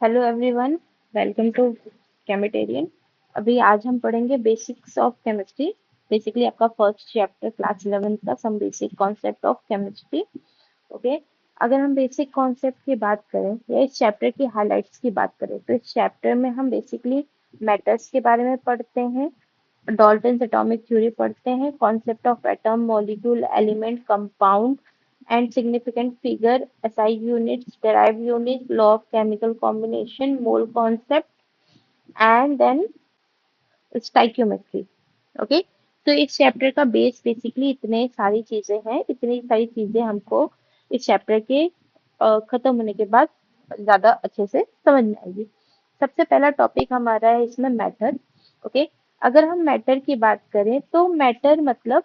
Hello everyone, welcome to Chemitarian. अभी आज हम पढ़ेंगे बेसिक्स ऑफ केमिस्ट्री। बेसिकली आपका फर्स्ट चैप्टर क्लास 11 का some basic concept of chemistry. Okay. अगर हम बेसिक कॉन्सेप्ट की बात करें या इस चैप्टर की हाइलाइट्स की बात करें तो इस चैप्टर में हम बेसिकली मैटर्स के बारे में पढ़ते हैं, डाल्टन्स एटॉमिक थ्योरी पढ़ते हैं, concept of atom, molecule, element, compound and significant figure, SI units, derived units, law of chemical combination, mole concept, and then stoichiometry. Okay. तो इस चैप्टर का बेस बेसिकली इतने सारी चीजें हैं, इतनी सारी चीजें हमको इस चैप्टर के खत्म होने के बाद ज्यादा अच्छे से समझ में आएगी। सबसे पहला टॉपिक हमारा है इसमें मैटर। ओके। अगर हम मैटर की बात करें तो मैटर मतलब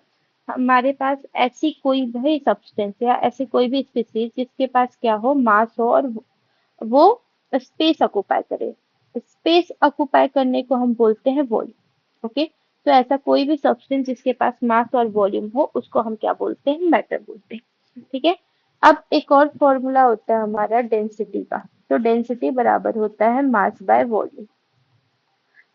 हमारे पास ऐसी कोई भी सब्सटेंस या ऐसी कोई भी स्पीसीज जिसके पास क्या हो, मास हो और वो स्पेस ऑक्युपाई करे। स्पेस ऑक्युपाई करने को हम बोलते हैं वॉल्यूम। ओके। तो ऐसा कोई भी सब्सटेंस जिसके पास मास और वॉल्यूम हो उसको हम क्या बोलते हैं, मैटर बोलते हैं। ठीक है। अब एक और फॉर्मूला होता है हमारा डेंसिटी का। तो डेंसिटी बराबर होता है मास बाय वॉल्यूम।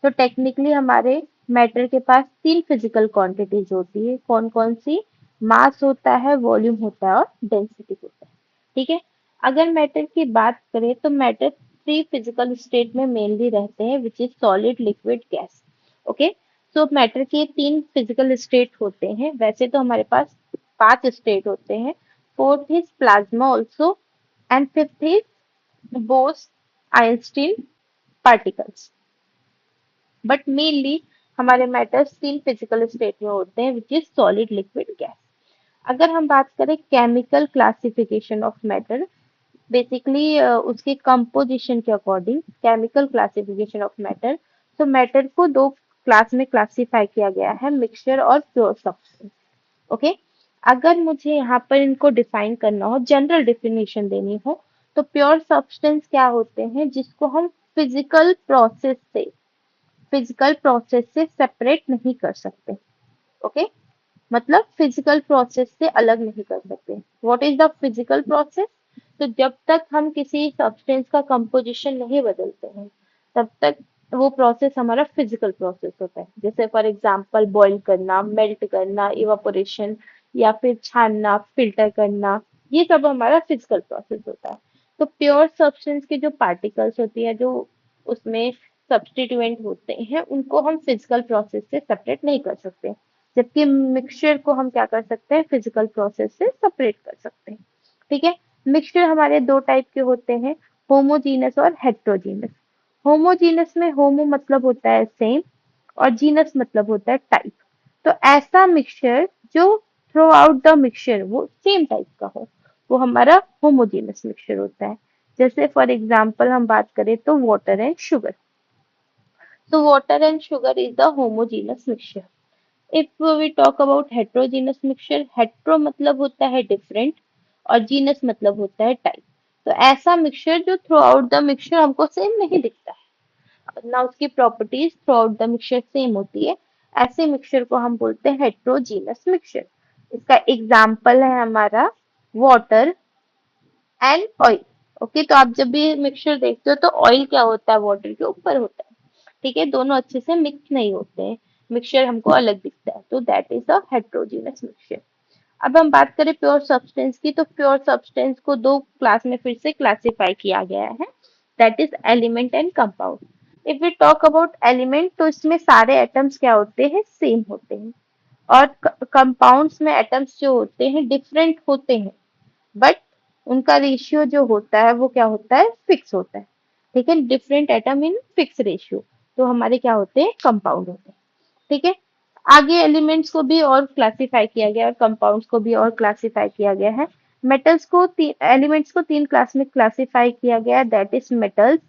तो टेक्निकली हमारे मैटर के पास तीन फिजिकल क्वांटिटीज होती है। कौन कौन सी? मास होता है, वॉल्यूम होता है और डेंसिटी होता है। ठीक है। अगर मैटर की बात करें तो मैटर थ्री फिजिकल स्टेट में मेनली रहते हैं, which is solid, liquid, gas. Okay. So matter के तीन फिजिकल स्टेट होते हैं। वैसे तो हमारे पास पांच स्टेट होते हैं। Fourth is plasma also, and fifth is Bose Einstein particles. But mainly हमारे मैटर्स तीन फिजिकल स्टेट में होते हैं, which is solid, liquid, gas. अगर हम बात करें chemical classification of matter, basically उसके कंपोजिशन के according chemical classification of matter, तो मैटर को दो क्लास में क्लासिफाई किया गया है, मिक्सचर और प्योर सब्सटेंस। ओके। अगर मुझे यहाँ पर इनको डिफाइन करना हो, जनरल डेफिनेशन देनी हो, तो प्योर सब्सटेंस क्या होते हैं जिसको हम फिजिकल प्रोसेस से सेपरेट नहीं कर सकते। ओके। मतलब फिजिकल प्रोसेस से अलग नहीं कर सकते। What is the physical process? तो जब तक हम किसी सब्सटेंस का कंपोजिशन नहीं बदलते हैं तब तक वो प्रोसेस हमारा फिजिकल प्रोसेस होता है। जैसे फॉर एग्जांपल बॉईल करना, मेल्ट करना, इवापोरेशन, या फिर छानना, फिल्टर करना, ये सब हमारा फिजिकल प्रोसेस होता है। तो प्योर सब्सटेंस के जो पार्टिकल्स होती है, जो उसमें सब्स्टिट्यूएंट होते हैं, उनको हम फिजिकल प्रोसेस से सेपरेट नहीं कर सकते। जबकि मिक्सचर को हम क्या कर सकते हैं, फिजिकल प्रोसेस से सेपरेट कर सकते हैं। ठीक है। मिक्सचर हमारे दो टाइप के होते हैं, होमोजीनस और हेट्रोजीनस। होमोजीनस में होमो मतलब होता है सेम और जीनस मतलब होता है टाइप। तो ऐसा मिक्सचर जो थ्रू आउट द मिक्सचर वो सेम टाइप का हो, वो हमारा होमोजीनस मिक्सचर होता है। जैसे फॉर एग्जाम्पल हम बात करें तो वाटर एंड शुगर। तो water and sugar is the homogeneous mixture. If we talk about heterogeneous mixture, hetero मतलब होता है डिफरेंट और जीनस मतलब होता है टाइप। तो ऐसा मिक्सचर जो थ्रू आउट द मिक्सचर हमको सेम नहीं दिखता है ना, उसकी properties through out the mixture same होती है, ऐसे मिक्सचर को हम बोलते हैं हेट्रोजीनस मिक्सचर। इसका एग्जाम्पल है हमारा वाटर एंड ऑयल। ओके। तो आप जब भी मिक्सचर देखते हो तो ऑयल क्या होता है, वाटर के ऊपर होता है। ठीक है। दोनों अच्छे से मिक्स नहीं होते हैं, मिक्सचर हमको अलग दिखता है, तो that is a heterogeneous mixture. अब हम बात करें प्योर सब्सटेंस की, तो प्योर सब्सटेंस को दो क्लास में फिर से क्लासिफाई किया गया है, that is element and compound. If we talk about element तो इसमें सारे एटम्स क्या होते हैं, सेम होते हैं। और कंपाउंड्स में एटम्स जो होते हैं डिफरेंट होते हैं, बट उनका रेशियो जो होता है वो क्या होता है, फिक्स होता है। ठीक है। Different atom in fix ratio, तो हमारे क्या होते हैं, कंपाउंड होते हैं। ठीक है। आगे एलिमेंट्स को भी और क्लासिफाई किया गया है और कंपाउंड्स को भी और क्लासिफाई किया गया है। मेटल्स को एलिमेंट्स को तीन क्लास में क्लासिफाई किया गया है, that is metals,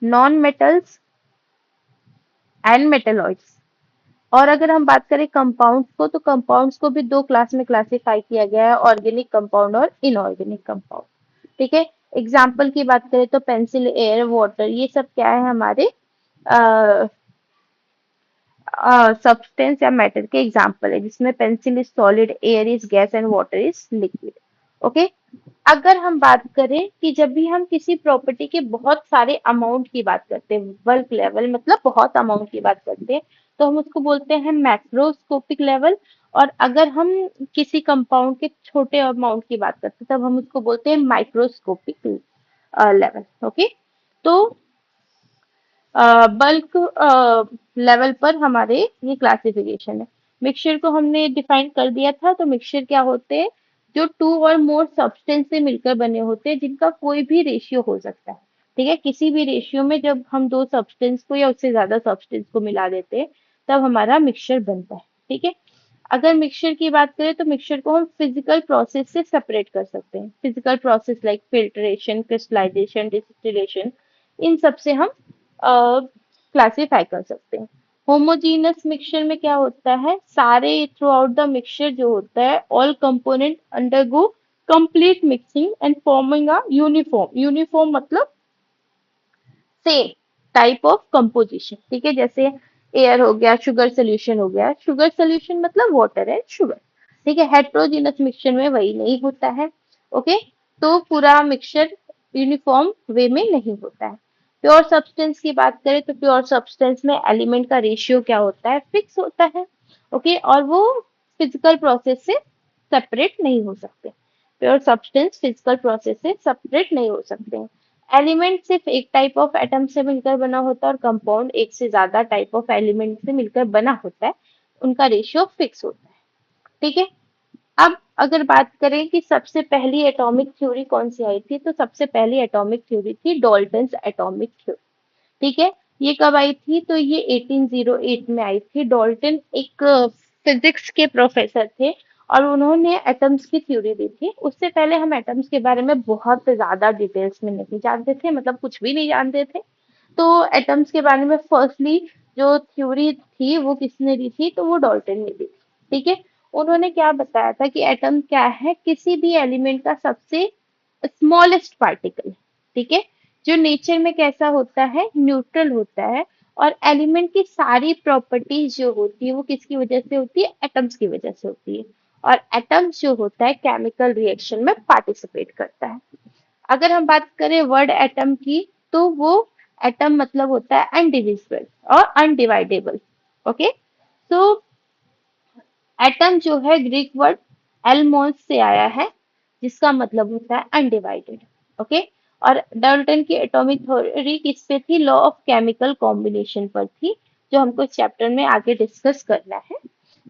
non metals and metalloids. और अगर हम बात करें कंपाउंड्स को, तो कंपाउंड्स को भी दो क्लास में क्लासिफाई किया गया है, ऑर्गेनिक कंपाउंड और इनऑर्गेनिक कंपाउंड। ठीक है। एग्जाम्पल की बात करें तो पेंसिल, एयर, वाटर, ये सब क्या है, हमारे सब्सटेंस या मैटर के एग्जाम्पल है, जिसमें pencil is solid, air is gas and water is liquid. Okay. अगर हम बात करें कि जब भी हम किसी प्रॉपर्टी के बहुत सारे अमाउंट की बात करते हैं, बल्क लेवल मतलब बहुत अमाउंट की बात करते हैं, तो हम उसको बोलते हैं मैक्रोस्कोपिक लेवल। और अगर हम किसी कंपाउंड के छोटे अमाउंट की बात करते हैं, तब हम उसको बोलते हैं माइक्रोस्कोपिक लेवल। ओके। तो बल्क लेवल पर हमारे ये क्लासिफिकेशन है। मिक्सचर को हमने डिफाइन कर दिया था। तो मिक्सचर क्या होते हैं? जो टू और मोर सब्सटेंस से मिलकर बने होते हैं, जिनका कोई भी रेशियो हो सकता है। ठीक है, किसी भी रेशियो में जब हम दो सब्सटेंस को या उससे ज्यादा सब्सटेंस को मिला देते हैं, तब हमारा मिक्सचर बनता है। ठीक है। अगर मिक्सचर की बात करें तो मिक्सचर को हम फिजिकल प्रोसेस से सेपरेट कर सकते हैं। Physical process like filtration, crystallisation, distillation, इन सब से हम क्लासीफाई कर सकते हैं। होमोजीनस मिक्सचर में क्या होता है? सारे थ्रू आउट द मिक्सचर जो होता है, all component undergo complete mixing and forming a uniform. Uniform मतलब सेम टाइप ऑफ कंपोजिशन। ठीक है, जैसे एयर हो गया, शुगर सोल्यूशन हो गया। शुगर सोल्यूशन मतलब वाटर एंड शुगर। ठीक है, हेट्रोजीनस मिक्सचर में वही नहीं होता है। ओके। तो पूरा मिक्सचर यूनिफॉर्म वे में नहीं होता है। प्योर सब्सटेंस की बात करें तो प्योर सब्सटेंस में एलिमेंट का रेशियो क्या होता है? फिक्स होता है। ओके। और वो फिजिकल प्रोसेस से सेपरेट नहीं हो सकते। प्योर सब्सटेंस फिजिकल प्रोसेस से सेपरेट नहीं हो सकते हैं। एलिमेंट सिर्फ एक टाइप ऑफ एटम से मिलकर बना होता है, और कंपाउंड एक से ज्यादा टाइप ऑफ एलिमेंट से मिलकर बना होता है। उनका रेशियो फिक्स होता है। ठीक है। अब अगर बात करें कि सबसे पहली एटॉमिक थ्योरी कौन सी आई थी, तो सबसे पहली एटॉमिक थ्योरी थी डाल्टन्स एटॉमिक थ्योरी। ठीक है। ये कब आई थी? तो ये 1808 में आई थी। डाल्टन एक फिजिक्स के प्रोफेसर थे, और उन्होंने एटम्स की थ्योरी दी थी। उससे पहले हम एटम्स के बारे में बहुत ज्यादा डिटेल्स में नहीं जानते थे, मतलब कुछ भी नहीं जानते थे। तो एटम्स के बारे में फर्स्टली जो थ्योरी थी वो किसने दी थी? तो वो डाल्टन ने दी थी। ठीक है। उन्होंने क्या बताया था कि एटम क्या है? किसी भी एलिमेंट का सबसे स्मॉलेस्ट पार्टिकल। ठीक है। जो नेचर में कैसा होता है? न्यूट्रल होता है। और एलिमेंट की सारी प्रॉपर्टीज जो होती है वो किसकी वजह से होती है? एटम्स की वजह से होती है। और एटम्स जो होता है केमिकल रिएक्शन में पार्टिसिपेट करता है। अगर हम बात करें वर्ड एटम की, तो वो एटम मतलब होता है अनडिविजिबल और अनडिवाइडेबल। ओके। तो एटम जो है ग्रीक वर्ड एलमोस से आया है, जिसका मतलब होता है अनडिवाइडेड। ओके। और डाल्टन की एटॉमिक थ्योरी किस पे थी? लॉ ऑफ केमिकल कॉम्बिनेशन पर थी, जो हमको इस चैप्टर में आगे डिस्कस करना है।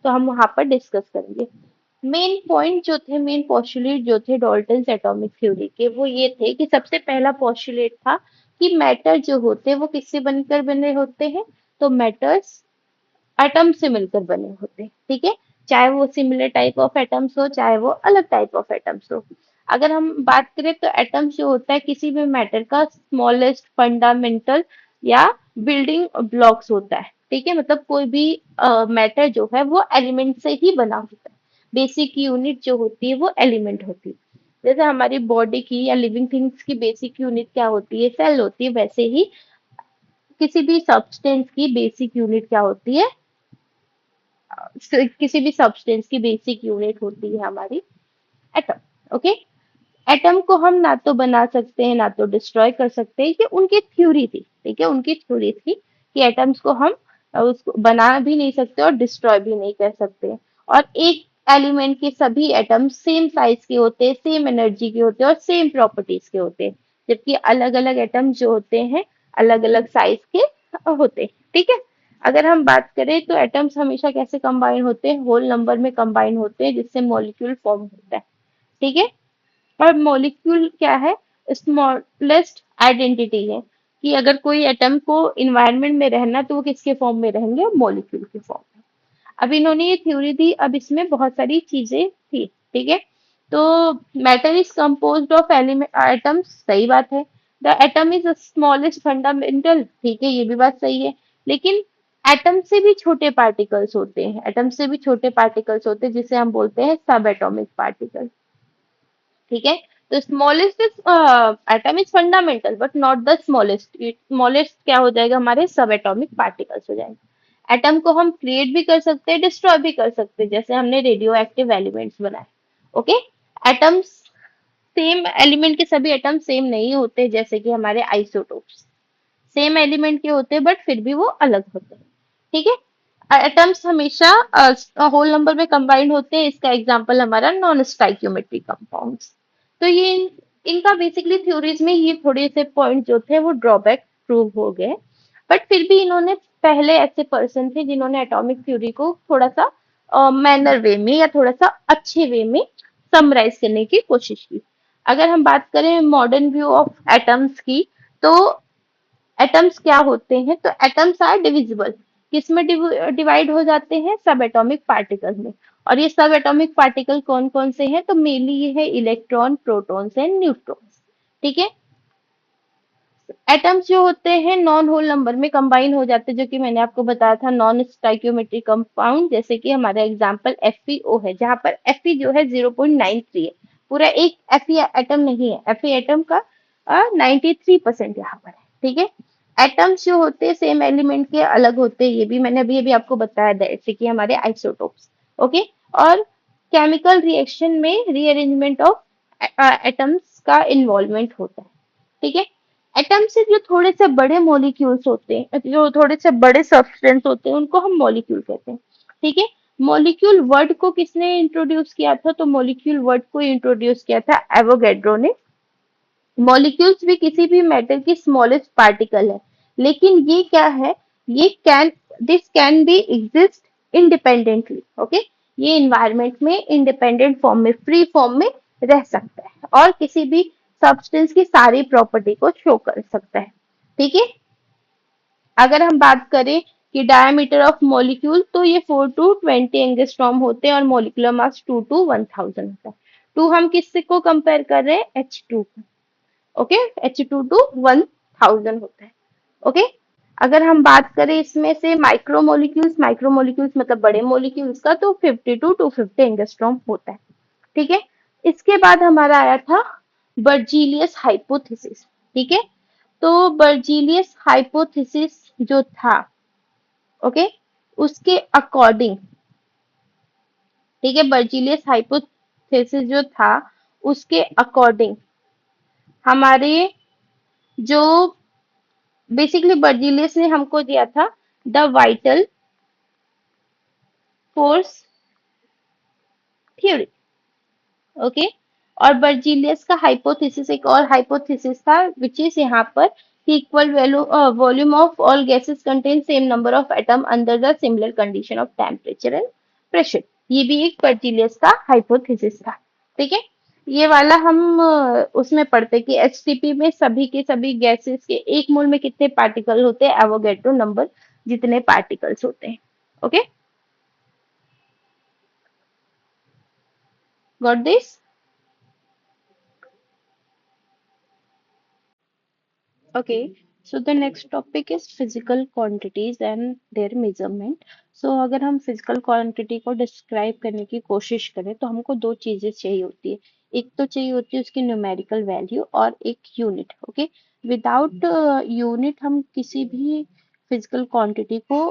तो हम वहां पर डिस्कस करेंगे। मेन पॉइंट जो थे, मेन पोस्टुलेट जो थे डाल्टन एटॉमिक थ्योरी के, वो ये थे कि सबसे पहला पोस्टुलेट था कि मैटर जो होते हैं वो किससे बनकर बने होते हैं? तो मैटर्स एटम से मिलकर बने होते हैं। ठीक है। चाहे वो सिमिलर टाइप ऑफ एटम्स हो, चाहे वो अलग टाइप ऑफ एटम्स हो। अगर हम बात करें तो एटम्स जो होता है किसी भी मैटर का स्मॉलेस्ट फंडामेंटल या बिल्डिंग ब्लॉक्स होता है। ठीक है, मतलब कोई भी मैटर जो है वो एलिमेंट से ही बना होता है। बेसिक यूनिट जो होती है वो एलिमेंट होती है। जैसे हमारी बॉडी की या लिविंग थिंग्स की बेसिक यूनिट क्या होती है? सेल होती है। वैसे ही किसी भी सब्सटेंस की बेसिक यूनिट क्या होती है? किसी भी सब्सटेंस की बेसिक यूनिट होती है हमारी एटम। ओके। एटम को हम ना तो बना सकते हैं, ना तो डिस्ट्रॉय कर सकते हैं। ये उनकी थ्योरी थी। ठीक है, उनकी थ्योरी थी कि एटम्स को हम उसको बना भी नहीं सकते और डिस्ट्रॉय भी नहीं कर सकते। और एक एलिमेंट के सभी एटम सेम साइज के होते हैं, सेम एनर्जी के होते हैं और सेम प्रॉपर्टीज के होते हैं। जबकि अलग अलग एटम जो होते हैं अलग अलग साइज के होते हैं। ठीक है। अगर हम बात करें तो एटम्स हमेशा कैसे कंबाइन होते हैं? होल नंबर में कंबाइन होते हैं, जिससे मॉलिक्यूल फॉर्म होता है। ठीक है। और मॉलिक्यूल क्या है? स्मॉलेस्ट आइडेंटिटी है कि अगर कोई एटम को इन्वायरमेंट में रहना तो वो किसके फॉर्म में रहेंगे? मॉलिक्यूल के फॉर्म में। अब इन्होंने ये थ्योरी दी। अब इसमें बहुत सारी चीजें थी। ठीक है। तो matter is composed of element atoms, सही बात है। The atom is the smallest fundamental, ठीक है, ये भी बात सही है। लेकिन एटम से भी छोटे पार्टिकल्स होते हैं, एटम से भी छोटे पार्टिकल्स होते हैं, जिसे हम बोलते हैं सब एटॉमिक पार्टिकल। ठीक है। तो smallest atom is fundamental but not the smallest. Smallest क्या हो जाएगा? हमारे सब एटॉमिक पार्टिकल्स हो जाएंगे। एटम को हम क्रिएट भी कर सकते हैं, डिस्ट्रॉय भी कर सकते हैं, जैसे हमने रेडियो एक्टिव एलिमेंट्स बनाए। ओके। एटम्स सेम एलिमेंट के सभी एटम सेम नहीं होते, जैसे कि हमारे आइसोटोप्स सेम एलिमेंट के होते हैं बट फिर भी वो अलग होते हैं। ठीक है, एटम्स हमेशा होल नंबर में कंबाइंड होते हैं। इसका एग्जांपल हमारा नॉन स्टाइक्योमेट्रिक कंपाउंड्स। तो ये इनका बेसिकली थ्योरीज में ये थोड़े से पॉइंट जो थे वो ड्रॉबैक प्रूव हो गए, बट फिर भी इन्होंने, पहले ऐसे पर्सन थे जिन्होंने एटॉमिक थ्योरी को थोड़ा सा मैनर वे में या थोड़ा सा अच्छे वे में समराइज करने की कोशिश की। अगर हम बात करें मॉडर्न व्यू ऑफ एटम्स की, तो एटम्स क्या होते हैं, तो एटम्स आर डिविजिबल। किसमें डिवाइड हो जाते हैं, सब एटॉमिक पार्टिकल में। और ये सब एटॉमिक पार्टिकल कौन कौन से हैं, तो मेनली ये है इलेक्ट्रॉन, प्रोटॉन्स एंड न्यूट्रॉन्स। ठीक है, एटम्स जो होते हैं नॉन होल नंबर में कंबाइन हो जाते हैं, जो कि मैंने आपको बताया था नॉन स्टाइक्योमेट्रिक कंपाउंड, जैसे कि हमारा एग्जांपल FeO है, जहां पर Fe जो है 0.93 है। पूरा एक Fe एटम नहीं है, Fe एटम का 93% यहाँ पर है। ठीक है, एटम्स जो होते हैं सेम एलिमेंट के अलग होते हैं, ये भी मैंने अभी अभी आपको बताया था, जैसे कि हमारे आइसोटोप्स। ओके, और केमिकल रिएक्शन में रीअरेंजमेंट ऑफ एटम्स का इन्वॉल्वमेंट होता है। ठीक है, एटम से जो थोड़े से बड़े मॉलिक्यूल्स होते हैं, जो थोड़े से बड़े सब्सटेंस होते हैं, उनको हम मॉलिक्यूल कहते हैं। ठीक है, मॉलिक्यूल वर्ड को किसने इंट्रोड्यूस किया था, तो मॉलिक्यूल वर्ड को इंट्रोड्यूस किया था एवोगैड्रो ने। मॉलिक्यूल्स भी किसी भी मैटर की स्मॉलेस्ट पार्टिकल है, लेकिन ये क्या है, ये can, this can be exist independently. Okay, ये इन्वायरमेंट में इंडिपेंडेंट फॉर्म में, फ्री फॉर्म में रह सकता है और किसी भी सब्सटेंस की सारी प्रॉपर्टी को शो कर सकता है। ठीक है, अगर हम बात करें कि डायमीटर ऑफ मॉलिक्यूल, तो ये 4 to 20 एंगस्ट्रॉम होते हैं और मॉलिक्यूलर मास 2 to 1000 होता है। टू हम किससे को कंपेयर कर रहे हैं, H2। ओके, H2 to 1000 होता है। ओके, अगर हम बात करें इसमें से माइक्रोमोलिक्यूल्स मतलब बड़े मोलिक्यूल्स का, तो 50 to 250 एंगस्ट्रॉम होता है। ठीक है, इसके बाद हमारा आया था बर्जीलियस हाइपोथेसिस। ठीक है, तो बर्जीलियस हाइपोथेसिस जो था, ओके, उसके अकॉर्डिंग, ठीक है, बर्जीलियस हाइपोथेसिस जो था उसके अकॉर्डिंग हमारे जो बेसिकली बर्जीलियस ने हमको दिया था the vital force theory. Okay, और बर्जीलियस का हाइपोथेसिस एक और हाइपोथेसिस था, विच इज यहाँ पर equal value volume of all gases contain same number of atom under the similar condition of temperature and pressure. ये भी एक बर्जीलियस का हाइपोथेसिस था। ठीक है, ये वाला हम उसमें पढ़ते कि एचटीपी में सभी के सभी गैसेस के एक मोल में कितने पार्टिकल होते हैं, एवोगैड्रो नंबर जितने पार्टिकल्स होते हैं। Okay, got this? Okay, so the next topic is physical quantities and their measurement. So अगर हम physical quantity को describe करने की कोशिश करें, तो हमको दो चीजें चाहिए होती है। एक तो चाहिए होती है उसकी numerical value और एक unit। ओके, विदाउट यूनिट हम किसी भी physical quantity को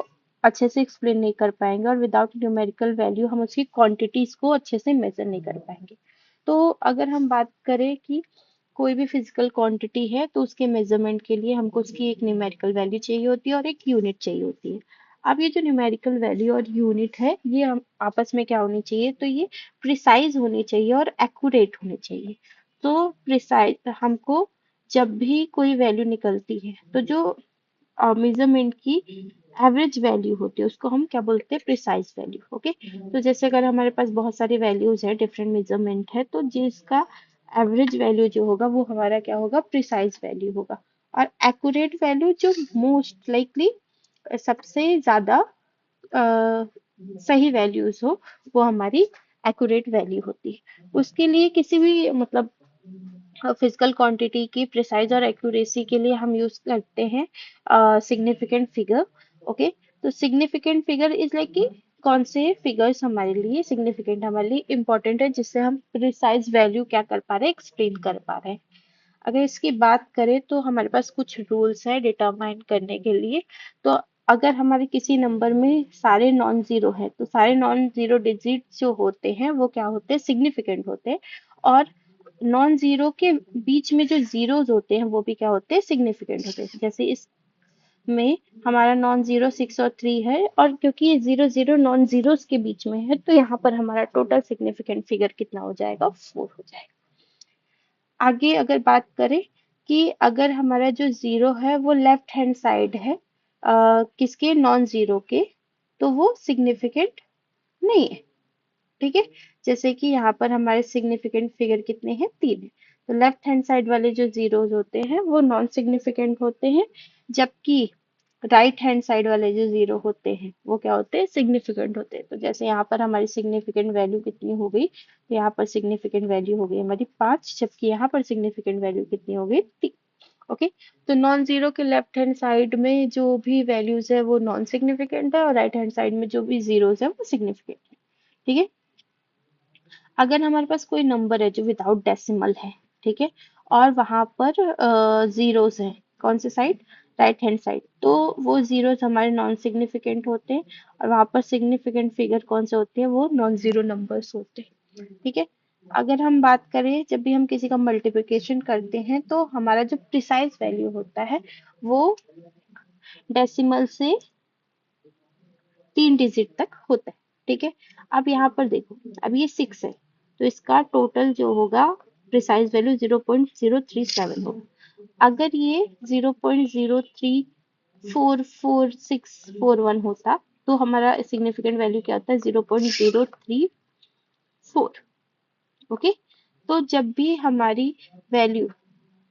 अच्छे से explain नहीं कर पाएंगे, और विदाउट numerical value हम उसकी quantities को अच्छे से measure नहीं कर पाएंगे। तो अगर हम बात करें कि कोई भी फिजिकल क्वांटिटी है, तो उसके मेजरमेंट के लिए हमको उसकी एक न्यूमेरिकल वैल्यू चाहिए होती है और एक यूनिट चाहिए होती है। अब ये जो न्यूमेरिकल वैल्यू और यूनिट है, ये आपस में क्या होनी चाहिए, तो ये प्रिसाइज होनी चाहिए और एक्यूरेट होनी चाहिए। तो प्रिसाइज हमको जब भी कोई वैल्यू निकलती है, तो जो मेजरमेंट की एवरेज वैल्यू होती है उसको हम क्या बोलते हैं, प्रिसाइज वैल्यू। ओके, तो जैसे अगर हमारे पास बहुत सारी वैल्यूज है, डिफरेंट मेजरमेंट है, तो जिसका एवरेज वैल्यू जो होगा वो हमारा क्या होगा, प्रिसाइज वैल्यू होगा। और एक्यूरेट वैल्यू जो मोस्ट लाइकली सबसे ज्यादा सही वैल्यूज हो, वो हमारी एक्यूरेट वैल्यू होती है। उसके लिए किसी भी मतलब फिजिकल क्वांटिटी की प्रिसाइज और एक्यूरेसी के लिए हम यूज करते हैं सिग्निफिकेंट फिगर। ओके, तो सिग्निफिकेंट फिगर इज लाइक कि कौन से फिगर्स हमारे लिए सिग्निफिकेंट, हमारे लिए इंपॉर्टेंट है, जिससे हम प्रिसाइज वैल्यू क्या कर पा रहे हैं, एक्सप्लेन कर पा रहे हैं। अगर इसकी बात करें तो हमारे पास कुछ रूल्स है डिटरमाइन करने के लिए। तो अगर हमारे किसी नंबर में सारे नॉन जीरो है, तो सारे नॉन जीरो डिजिट जो होते हैं वो क्या होते हैं, सिग्निफिकेंट होते हैं। और नॉन जीरो के बीच में जो जीरोस होते हैं वो भी क्या होते हैं, सिग्निफिकेंट होते हैं। जैसे इस में हमारा नॉन जीरो 6 और 3 है, और क्योंकि ये 0 0 नॉन जीरोस के बीच में है तो यहाँ पर हमारा टोटल सिग्निफिकेंट फिगर कितना हो जाएगा, 4 हो जाएगा। आगे अगर बात करें कि अगर हमारा जो जीरो है वो लेफ्ट हैंड साइड है किसके, नॉन जीरो के, तो वो सिग्निफिकेंट नहीं है। ठीक है, जैसे कि यहाँ पर हमारे सिग्निफिकेंट फिगर कितने हैं, 3 है। तो लेफ्ट हैंड साइड वाले जो जीरोस होते हैं वो नॉन सिग्निफिकेंट होते हैं, जबकि राइट हैंड साइड वाले जो जीरो होते हैं वो क्या होते हैं, सिग्निफिकेंट होते हैं। तो जैसे यहाँ पर हमारी सिग्निफिकेंट वैल्यू कितनी हो गई, तो यहाँ पर सिग्निफिकेंट वैल्यू हो गई हमारी 5, जबकि यहाँ पर सिग्निफिकेंट वैल्यू कितनी हो गई, 3। ओके, तो नॉन जीरो के लेफ्ट हैंड साइड में जो भी वैल्यूज है वो नॉन सिग्निफिकेंट है, और राइट हैंड साइड में जो भी जीरोस है वो सिग्निफिकेंट है। ठीक है, अगर हमारे पास कोई नंबर है जो विदाउट डेसिमल है, ठीक है, और वहां पर जीरोस हैं, कौन से साइड, राइट हैंड साइड, तो वो जीरोस हमारे नॉन सिग्निफिकेंट होते हैं, और वहां पर सिग्निफिकेंट फिगर कौन से होते हैं, वो नॉन जीरो नंबर्स होते हैं। ठीक है, अगर हम बात करें जब भी हम किसी का मल्टीप्लिकेशन करते हैं तो हमारा जो प्रिसाइज वैल्यू होता है वो डेसिमल से 3 डिजिट तक होता है। ठीक है, अब यहाँ पर देखो, अब ये 6 है तो इसका टोटल जो होगा प्रिसाइज वैल्यू 0.037 होगा। अगर ये 0.0344641 होता तो हमारा सिग्निफिकेंट वैल्यू क्या होता है, 0.034। ओके, तो जब भी हमारी वैल्यू,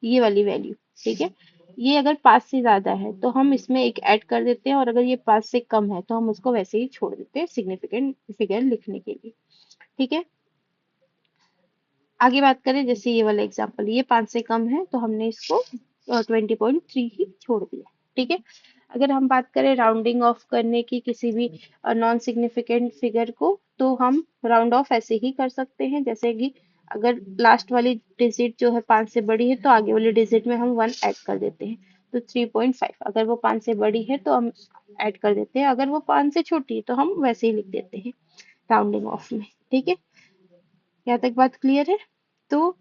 ये वाली वैल्यू, ठीक है, ये अगर 5 से ज्यादा है तो हम इसमें एक ऐड कर देते हैं, और अगर ये 5 से कम है तो हम उसको वैसे ही छोड़ देते हैं सिग्निफिकेंट फिगर लिखने के लिए। ठीक है, आगे बात करें, जैसे ये वाला एग्जांपल, ये 5 से कम है तो हमने इसको 20.3 ही छोड़ दिया। ठीक है, अगर हम बात करें राउंडिंग ऑफ करने की किसी भी नॉन सिग्निफिकेंट फिगर को, तो हम राउंड ऑफ ऐसे ही कर सकते हैं, जैसे कि अगर लास्ट वाली डिजिट जो है 5 से बड़ी है तो आगे वाली डिजिट में हम 1 ऐड कर देते हैं, तो 3.5। अगर वो 5 से बड़ी है तो हम ऐड कर देते हैं, अगर वो 5 से छोटी है तो हम वैसे ही लिख देते हैं राउंडिंग ऑफ में। ठीक है, यहाँ तक बात क्लियर है। तो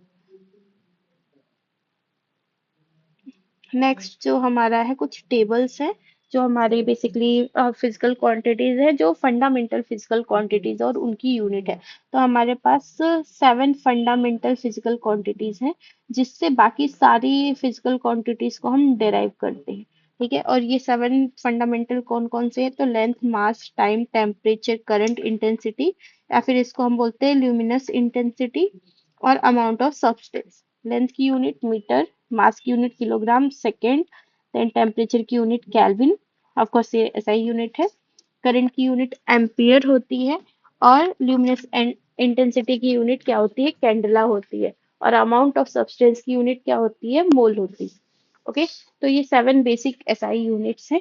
नेक्स्ट जो हमारा है, कुछ टेबल्स हैं जो हमारे बेसिकली फिजिकल क्वांटिटीज है, जो फंडामेंटल फिजिकल क्वांटिटीज और उनकी यूनिट है। तो हमारे पास 7 फंडामेंटल फिजिकल क्वांटिटीज हैं, जिससे बाकी सारी फिजिकल क्वांटिटीज को हम डिराइव करते हैं। ठीक है, और ये 7 फंडामेंटल कौन कौन से हैं, तो length, mass, time, temperature, current, intensity, या फिर इसको हम बोलते हैं ल्यूमिनस इंटेंसिटी, और अमाउंट ऑफ सब्सटेंस। लेंथ की यूनिट मीटर, मास की unit kilogram, second, then temperature की यूनिट केल्विन, ऑफ कोर्स ये एसआई यूनिट है, करंट की यूनिट एम्पियर होती है, और ल्यूमिनस इंटेंसिटी की यूनिट क्या होती है, कैंडला होती है, और अमाउंट ऑफ सब्सटेंस की यूनिट क्या होती है, मोल होती है। ओके, तो ये 7 बेसिक एसआई यूनिट्स हैं।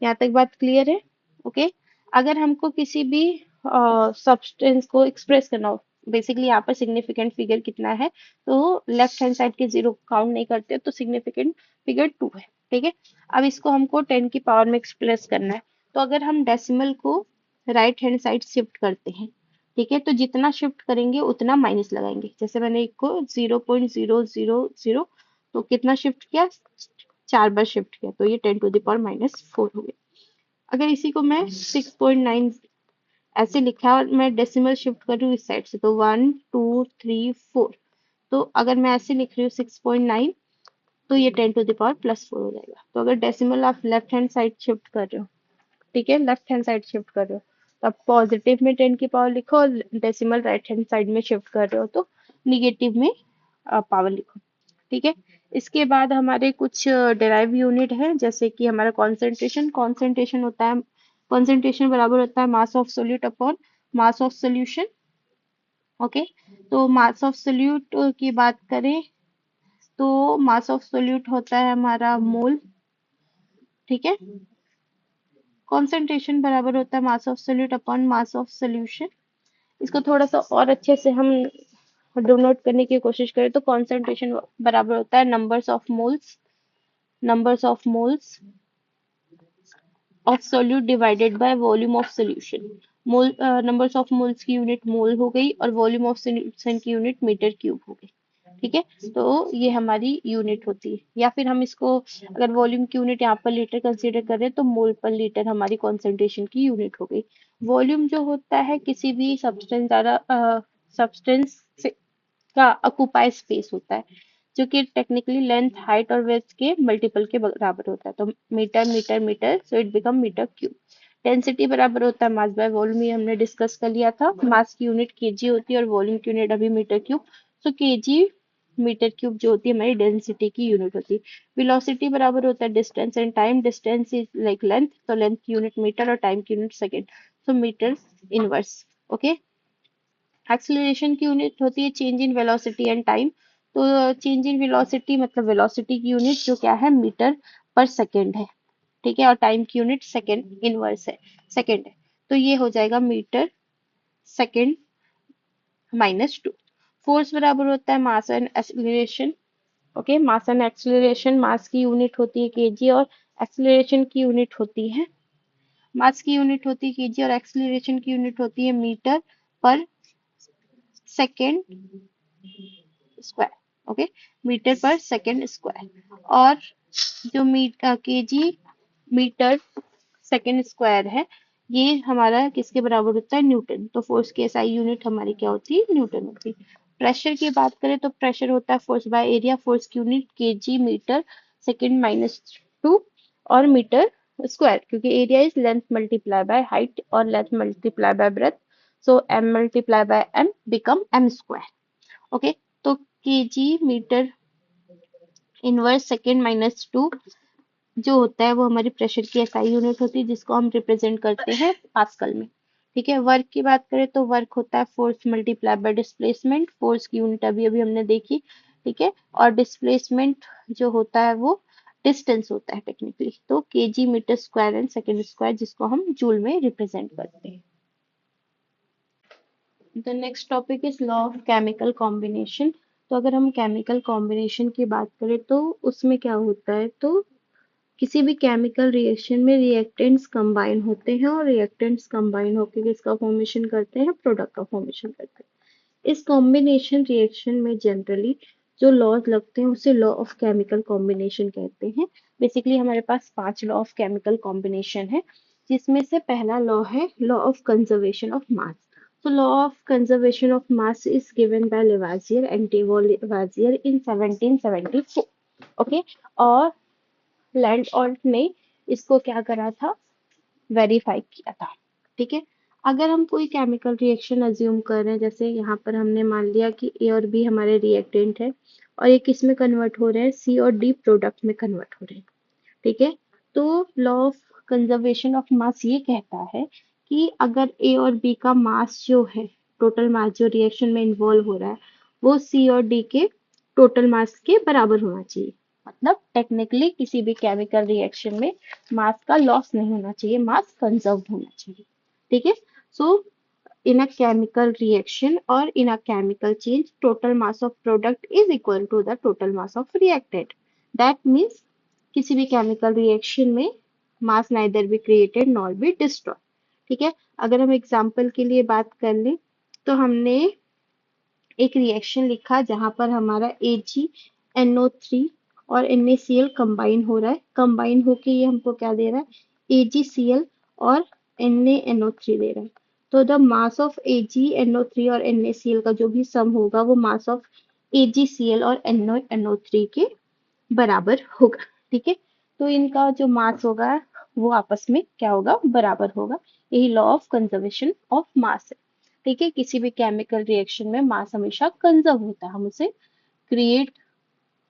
यहाँ तक बात क्लियर है। ओके, अगर हमको किसी भी सब्सटेंस को एक्सप्रेस करना हो, बेसिकली यहाँ पर सिग्निफिकेंट फिगर कितना है, तो लेफ्ट हैंड साइड के जीरो काउंट नहीं करते तो सिग्निफिकेंट फिगर 2 है। ठीक है, अब इसको हमको 10 की पावर में एक्सप्रेस करना है, तो अगर हम डेसिमल को राइट हैंड साइड शिफ्ट करते हैं, ठीक है, तो जितना शिफ्ट करेंगे उतना माइनस लगाएंगे। जैसे मैंने एक को 0.000, तो कितना शिफ्ट किया, 4 बार शिफ्ट किया, तो ये 10 to the power -4 हो गया। अगर इसी को मैं 6.9 ऐसे लिखा और मैं डेसिमल शिफ्ट कर रही हूँ इस साइड से, तो 1 2 3 4, तो अगर मैं ऐसे लिख रही हूँ 6.9, तो ये 10 to the power +4 हो जाएगा। तो अगर डेसिमल आप लेफ्ट हैंड साइड शिफ्ट कर रहे हो, ठीक है, लेफ्ट हैंड साइड शिफ्ट कर रहे हो, तो आप पॉजिटिव में 10 की पावर लिखो, और डेसिमल राइट हैंड साइड में शिफ्ट कर रहे हो तो निगेटिव में पावर लिखो। ठीक है, इसके बाद हमारे कुछ डिराइव यूनिट है, जैसे कि हमारा कॉन्सेंट्रेशन। कॉन्सेंट्रेशन होता है, कॉन्सेंट्रेशन बराबर होता है mass of solute upon mass of solution. Okay, तो मास ऑफ सोल्यूट की बात करें तो मास ऑफ सोल्यूट होता है हमारा मोल। ठीक है, कॉन्सेंट्रेशन बराबर होता है mass of solute upon mass of solution. इसको थोड़ा सा और अच्छे से हम डिनोट करने की कोशिश करें तो कॉन्सेंट्रेशन बराबर होता है numbers of moles of solute divided by volume of solution। Mole, numbers of moles की यूनिट मोल हो गई, और वॉल्यूम ऑफ सॉल्यूशन की यूनिट मीटर क्यूब हो गई। ठीक है, तो ये हमारी यूनिट होती है। या फिर हम इसको अगर वॉल्यूम की यूनिट यहाँ पर लीटर कंसीडर कर रहे हैं तो मोल पर लीटर हमारी कॉन्सेंट्रेशन की यूनिट हो गई। वॉल्यूम जो होता है किसी भी सब्सटेंस द्वारा सब्सटेंस का ऑक्यूपाई स्पेस होता है, जो कि टेक्निकली लेंथ हाइट और विड्थ के मल्टीपल के बराबर होता है। तो metre metre metre, so it become metre cube. Density बराबर होता है मास बाय वॉल्यूम, ये हमने डिस्कस कर लिया था। मास की यूनिट केजी होती है और वॉल्यूम की यूनिट अभी मीटर क्यूब। सो केजी मीटर क्यूब जो होती है हमारी डेंसिटी की यूनिट होती है। वेलोसिटी बराबर होता है distance and time, distance is like length, तो लेंथ की यूनिट मीटर और टाइम की यूनिट सेकेंड, सो मीटर इनवर्स। ओके, एक्सीलरेशन की यूनिट होती है change in velocity and time. तो चेंज इन वेलोसिटी मतलब वेलोसिटी की यूनिट जो क्या है मीटर पर सेकेंड है। ठीक है, और टाइम की यूनिट सेकेंड इनवर्स है, सेकेंड है। तो ये हो जाएगा मीटर सेकेंड -2। फोर्स बराबर होता है mass and acceleration. Okay, mass and acceleration, mass की यूनिट होती है केजी और एक्सीलरेशन की यूनिट होती है, मास की यूनिट होती है केजी और एक्सीलरेशन की यूनिट होती है मीटर पर सेकेंड स्क्वायर। ओके, मीटर पर सेकेंड स्क्वायर। और जो केजी मीटर सेकेंड स्क्वायर है, ये हमारा किसके बराबर होता है, न्यूटन। तो फोर्स की एसआई यूनिट हमारी क्या होती है, न्यूटन होती है। प्रेशर की बात करें तो प्रेशर होता है फोर्स बाय एरिया, फोर्स की यूनिट केजी मीटर सेकेंड -2 और मीटर स्क्वायर, क्योंकि area is length multiply by height और length multiply by breadth, so m multiply by m become m square. Okay, तो केजी मीटर इनवर्स सेकेंड -2 जो होता है वो हमारी प्रेशर की एसआई यूनिट होती है, जिसको हम रिप्रेजेंट करते हैं पास्कल में। ठीक है, वर्क की बात करें तो वर्क होता है force multiply by displacement, force की यूनिट अभी अभी हमने देखी। ठीक है, और डिस्प्लेसमेंट जो होता है वो डिस्टेंस होता है टेक्निकली, तो KG metre square and second square, जिसको हम जूल में रिप्रेजेंट करते हैं। The next topic is law of chemical combination. तो अगर हम केमिकल कॉम्बिनेशन की बात करें तो उसमें क्या होता है, तो किसी भी केमिकल रिएक्शन में रिएक्टेंट्स कंबाइन होते हैं और रिएक्टेंट्स कंबाइन होकर किसका फॉर्मेशन करते हैं, प्रोडक्ट का फॉर्मेशन करते हैं। इस कॉम्बिनेशन रिएक्शन में जनरली जो लॉज लगते हैं उसे लॉ ऑफ केमिकल कॉम्बिनेशन कहते हैं। बेसिकली हमारे पास 5 लॉ ऑफ केमिकल कॉम्बिनेशन है, जिसमें से पहला लॉ है law of conservation of mass. So law of conservation of mass is given by Lavoisier and Lavoisier in 1774. Okay, और लैंड ऑल्ट ने इसको क्या करा था, वेरीफाई किया था। ठीक है, अगर हम कोई केमिकल रिएक्शन अज्यूम कर रहे हैं, जैसे यहाँ पर हमने मान लिया कि ए और बी हमारे रिएक्टेंट है और ये किस में कन्वर्ट हो रहे हैं, सी और डी प्रोडक्ट में कन्वर्ट हो रहे हैं। ठीक है, तो law of conservation of mass ये कहता है कि अगर ए और बी का मास जो है, टोटल मास जो रिएक्शन में इन्वॉल्व हो रहा है, वो सी और डी के टोटल मास के बराबर होना चाहिए। मतलब टेक्निकली किसी भी केमिकल रिएक्शन में मास का लॉस नहीं होना चाहिए, मास कंजर्व होना चाहिए। ठीक है, सो in a chemical reaction or in a chemical change, total mass of product is equal to the total mass of reactant. That means किसी भी केमिकल रिएक्शन में mass neither be created nor be destroy. ठीक है, अगर हम example के लिए बात कर लें तो हमने एक रिएक्शन लिखा जहां पर हमारा AgNO3 और NaCl कंबाइन हो रहा है, कंबाइन होके ये हमको क्या दे रहा है, AgCl और NaNO3 दे रहा है। तो द मास ऑफ AgNO3 और NaCl का जो भी सम होगा वो मास ऑफ AgCl और NaNO3 के बराबर होगा। ठीक है, तो इनका जो मास होगा वो आपस में क्या होगा, बराबर होगा। यही law of conservation of mass है। ठीक है, किसी भी केमिकल रिएक्शन में मास हमेशा कंजर्व होता है, हम उसे क्रिएट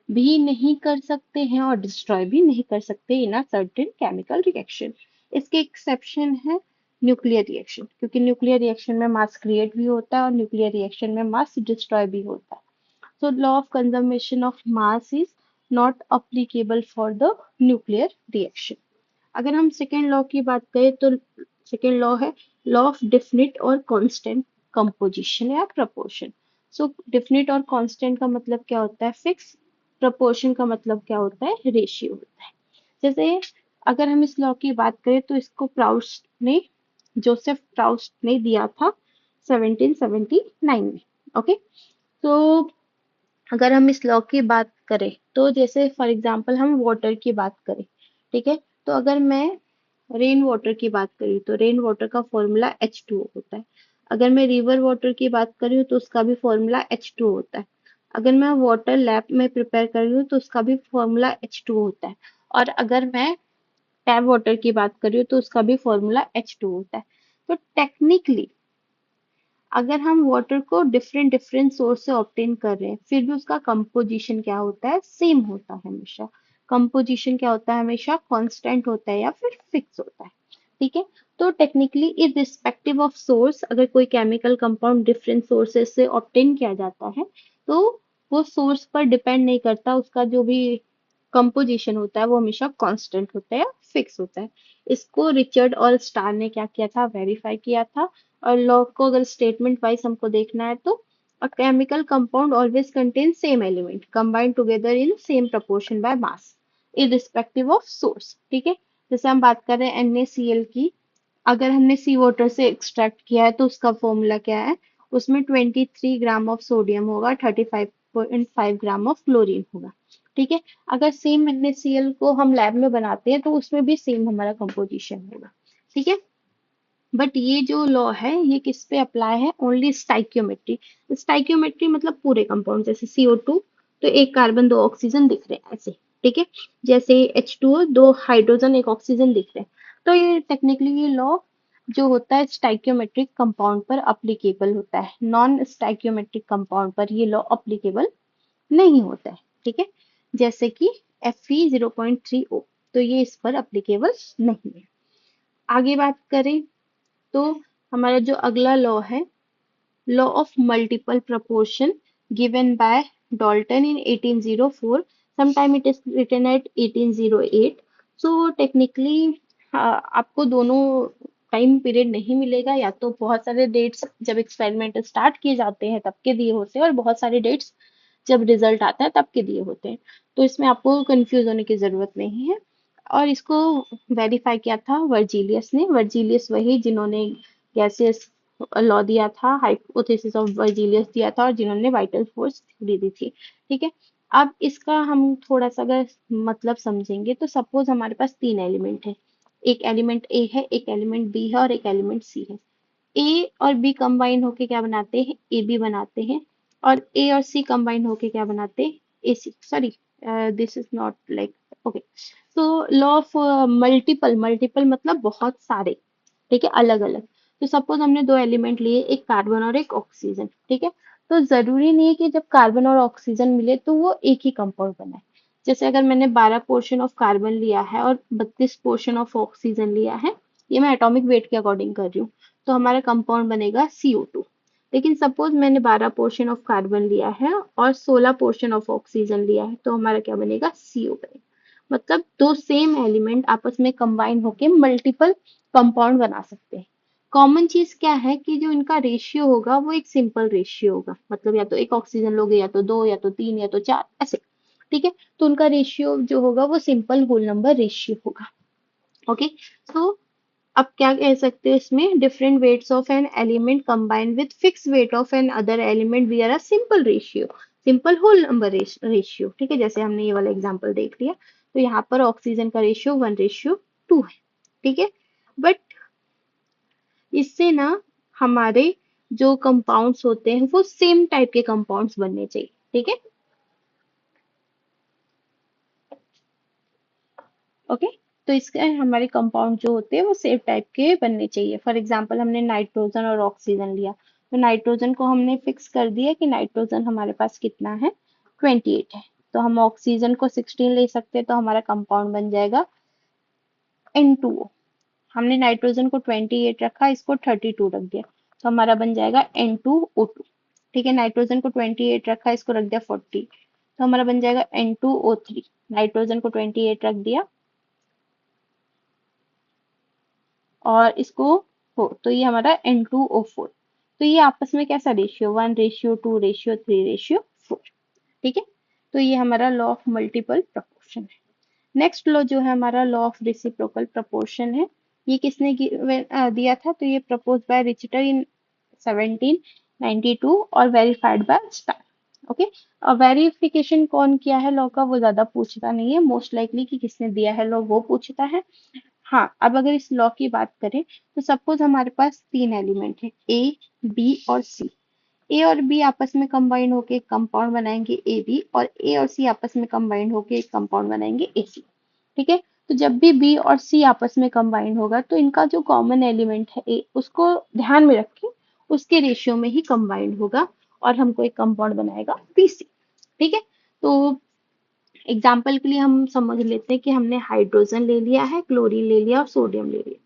भी नहीं कर सकते हैं और डिस्ट्रॉय भी नहीं कर सकते इन अ सर्टेन केमिकल रिएक्शन। इसके एक्सेप्शन है न्यूक्लियर रिएक्शन, क्योंकि न्यूक्लियर रिएक्शन में मास क्रिएट भी होता है और न्यूक्लियर रिएक्शन में मास डिस्ट्रॉय भी होता है। So law of conservation of mass is not applicable for the nuclear reaction. अगर हम सेकेंड लॉ की बात करें तो सेकेंड लॉ है लॉ ऑफ डिफिनिट और कांस्टेंट कंपोजिशन या प्रपोर्शन। सो डिफिनिट और कांस्टेंट का मतलब क्या होता है, फिक्स। प्रपोर्शन का मतलब क्या होता है, रेशियो होता है। जैसे अगर हम इस लॉ की बात करें तो इसको प्राउस्ट ने जोसेफ ट्राउस्ट ने दिया था 1779 में। ओके, तो अगर हम इस लॉ की बात करें तो जैसे फॉर एग्जांपल हम वाटर की बात करें, ठीक है, तो अगर मैं रेन वाटर की बात करी तो रेन वाटर का फॉर्मूला H2O होता है। अगर मैं रिवर वाटर की बात कर रही हूँ तो उसका भी फॉर्मूला H2O होता है। अगर मैं वाटर लैब में प्रिपेयर कर रही हूँ तो उसका भी फॉर्मूला H2O होता है। और अगर मैं टैप वाटर की बात कर रही हूँ तो उसका भी फॉर्मूला H2O होता है। तो टेक्निकली अगर हम वाटर को डिफरेंट डिफरेंट सोर्स से ऑब्टेन कर रहे हैं फिर भी उसका कंपोजिशन क्या होता है, सेम होता है हमेशा। कंपोजिशन क्या होता है, हमेशा कांस्टेंट होता है या फिर फिक्स होता है। ठीक है, तो टेक्निकली इररिस्पेक्टिव ऑफ सोर्स अगर कोई केमिकल कंपाउंड डिफरेंट सोर्सेस से ऑब्टेन किया जाता है तो वो सोर्स पर डिपेंड नहीं करता, उसका जो भी कंपोजिशन होता है वो हमेशा कांस्टेंट होता है या फिक्स होता है। इसको रिचर्ड और स्टार ने क्या किया था, वेरीफाई किया था। और लॉ को अगर स्टेटमेंट वाइज हमको देखना है तो a chemical compound always contain same element combined together in same proportion by mass irrespective of source. ठीक है, जैसे हम बात कर रहे हैं NaCl की, अगर हमने सी वाटर से एक्सट्रैक्ट किया है तो उसका फॉर्मूला क्या है, उसमें 23 ग्राम ऑफ सोडियम होगा, 35.5 ग्राम ऑफ क्लोरीन होगा। ठीक है, अगर सेम NaCl को हम लैब में बनाते हैं तो उसमें भी सेम हमारा कंपोजिशन होगा। ठीक है, बट ये जो लॉ है ये किस पे अप्लाई है, ओनली स्टाइक्योमेट्री। स्टाइक्योमेट्री मतलब पूरे कंपाउंड, जैसे CO2 तो एक कार्बन दो ऑक्सीजन दिख रहे हैं ऐसे। ठीक है, जैसे H2O दो हाइड्रोजन एक ऑक्सीजन दिख रहे हैं। तो ये टेक्निकली ये लॉ जो होता है स्टाइक्योमेट्रिक कंपाउंड पर अप्लीकेबल होता है, नॉन स्टाइक्योमेट्रिक कंपाउंड पर ये लॉ अप्लीकेबल नहीं होता है। ठीक है, जैसे कि Fe0.3O, तो ये इस पर अप्लीकेबल नहीं है। आगे बात करें तो हमारा जो अगला लॉ है, law of multiple proportion given by Dalton in 1804, sometime it is written at 1808। so technically आपको दोनों टाइम पीरियड नहीं मिलेगा, या तो बहुत सारे डेट्स जब एक्सपेरिमेंट स्टार्ट किए जाते हैं तब के दिए होते हैं और बहुत सारे डेट्स जब रिजल्ट आता है तब के दिए होते हैं। तो इसमें आपको कंफ्यूज होने की जरूरत नहीं है। और इसको वेरीफाई किया था वर्जीलियस ने, वर्जीलियस वही जिन्होंने गैसियस लॉ दिया था, हाइपोथेसिस ऑफ वर्जीलियस दिया था और जिन्होंने वाइटल फोर्स थ्योरी दी थी। ठीक है, अब इसका हम थोड़ा सा अगर मतलब समझेंगे तो सपोज हमारे पास तीन एलिमेंट है, एक एलिमेंट ए है, एक एलिमेंट बी है और एक एलिमेंट सी है। ए और बी कंबाइन होके क्या बनाते हैं, ए बी बनाते हैं। और ए और सी कंबाइन होके क्या बनाते हैं, A C. Sorry, this is not like, okay. तो लॉ ऑफ मल्टीपल, मल्टीपल मतलब बहुत सारे, ठीक है, अलग अलग। तो सपोज हमने दो एलिमेंट लिए, एक कार्बन और एक ऑक्सीजन। ठीक है, तो जरूरी नहीं है कि जब कार्बन और ऑक्सीजन मिले तो वो एक ही कंपाउंड बनाए। जैसे अगर मैंने 12 पोर्शन ऑफ कार्बन लिया है और 32 पोर्शन ऑफ ऑक्सीजन लिया है, ये मैं एटॉमिक वेट के अकॉर्डिंग कर रही हूँ, तो हमारा कंपाउंड बनेगा CO2। लेकिन सपोज मैंने 12 पोर्शन ऑफ कार्बन लिया है और 16 पोर्शन ऑफ ऑक्सीजन लिया है, तो हमारा क्या बनेगा, CO बनेगा। मतलब दो सेम एलिमेंट आपस में कंबाइन होके मल्टीपल कंपाउंड बना सकते हैं। कॉमन चीज क्या है कि जो इनका रेशियो होगा वो एक सिंपल रेशियो होगा, मतलब या तो एक ऑक्सीजन लोगे या तो दो या तो तीन या तो चार ऐसे। ठीक है, तो उनका रेशियो जो होगा वो सिंपल होल नंबर रेशियो होगा। ओके, तो अब क्या कह सकते हो इसमें, different weights of an element combined with fixed weight of another element we are a simple ratio, simple whole number ratio. ठीक है, जैसे हमने ये वाला एग्जांपल देख लिया, तो यहाँ पर ऑक्सीजन का रेशियो 1:2 है। ठीक है, बट इससे ना हमारे जो कंपाउंड्स होते हैं वो सेम टाइप के कंपाउंड्स बनने चाहिए। ठीक है, ओके, तो इसके हमारे कंपाउंड जो होते हैं वो सेम टाइप के बनने चाहिए। फॉर एग्जांपल हमने नाइट्रोजन और ऑक्सीजन लिया, तो नाइट्रोजन को हमने फिक्स कर दिया कि नाइट्रोजन हमारे पास कितना है, 28 है। तो हम ऑक्सीजन को 16 ले सकते हैं, तो हमारा कंपाउंड बन जाएगा N2O। हमने नाइट्रोजन को 28 रखा, इसको 32 रख दिया, तो हमारा बन जाएगा N2O2। ठीक है, नाइट्रोजन को 28 रखा, इसको रख दिया 40, तो हमारा बन जाएगा N2O3। नाइट्रोजन को 28 रख दिया और इसको हो, तो ये हमारा N2O4। तो ये आपस में कैसा रेशियो, 1:2:3:4। ठीक है, तो ये हमारा लॉ ऑफ मल्टीपल प्रोपोर्शन है। नेक्स्ट लॉ जो है हमारा लॉ ऑफ रेसिप्रोकल प्रोपोर्शन है। ये किसने दिया था? तो ये प्रपोज बाय रिचटर इन 1792 और वेरीफाइड बाय स्टार। ओके, और वेरिफिकेशन कौन किया है लॉ का, वो ज्यादा पूछता नहीं है, मोस्ट लाइकली कि किसने दिया है लॉ वो पूछता है। हाँ, अब अगर इस लॉ की बात करें तो सपोज हमारे पास तीन एलिमेंट है, ए, बी और सी। ए और बी आपस में कंबाइन होके एक कंपाउंड बनाएंगे ए बी, और ए और सी आपस में कंबाइन होके एक कंपाउंड बनाएंगे ए सी। ठीक है, तो जब भी बी और सी आपस में कंबाइन होगा तो इनका जो कॉमन एलिमेंट है ए, उसको ध्यान में रखें, उसके रेशियो में ही कंबाइन होगा और हमको एक कंपाउंड बनाएगा बी सी। ठीक है, तो एग्जाम्पल के लिए हम समझ लेते हैं कि हमने हाइड्रोजन ले लिया है, क्लोरीन ले लिया और सोडियम ले लिया।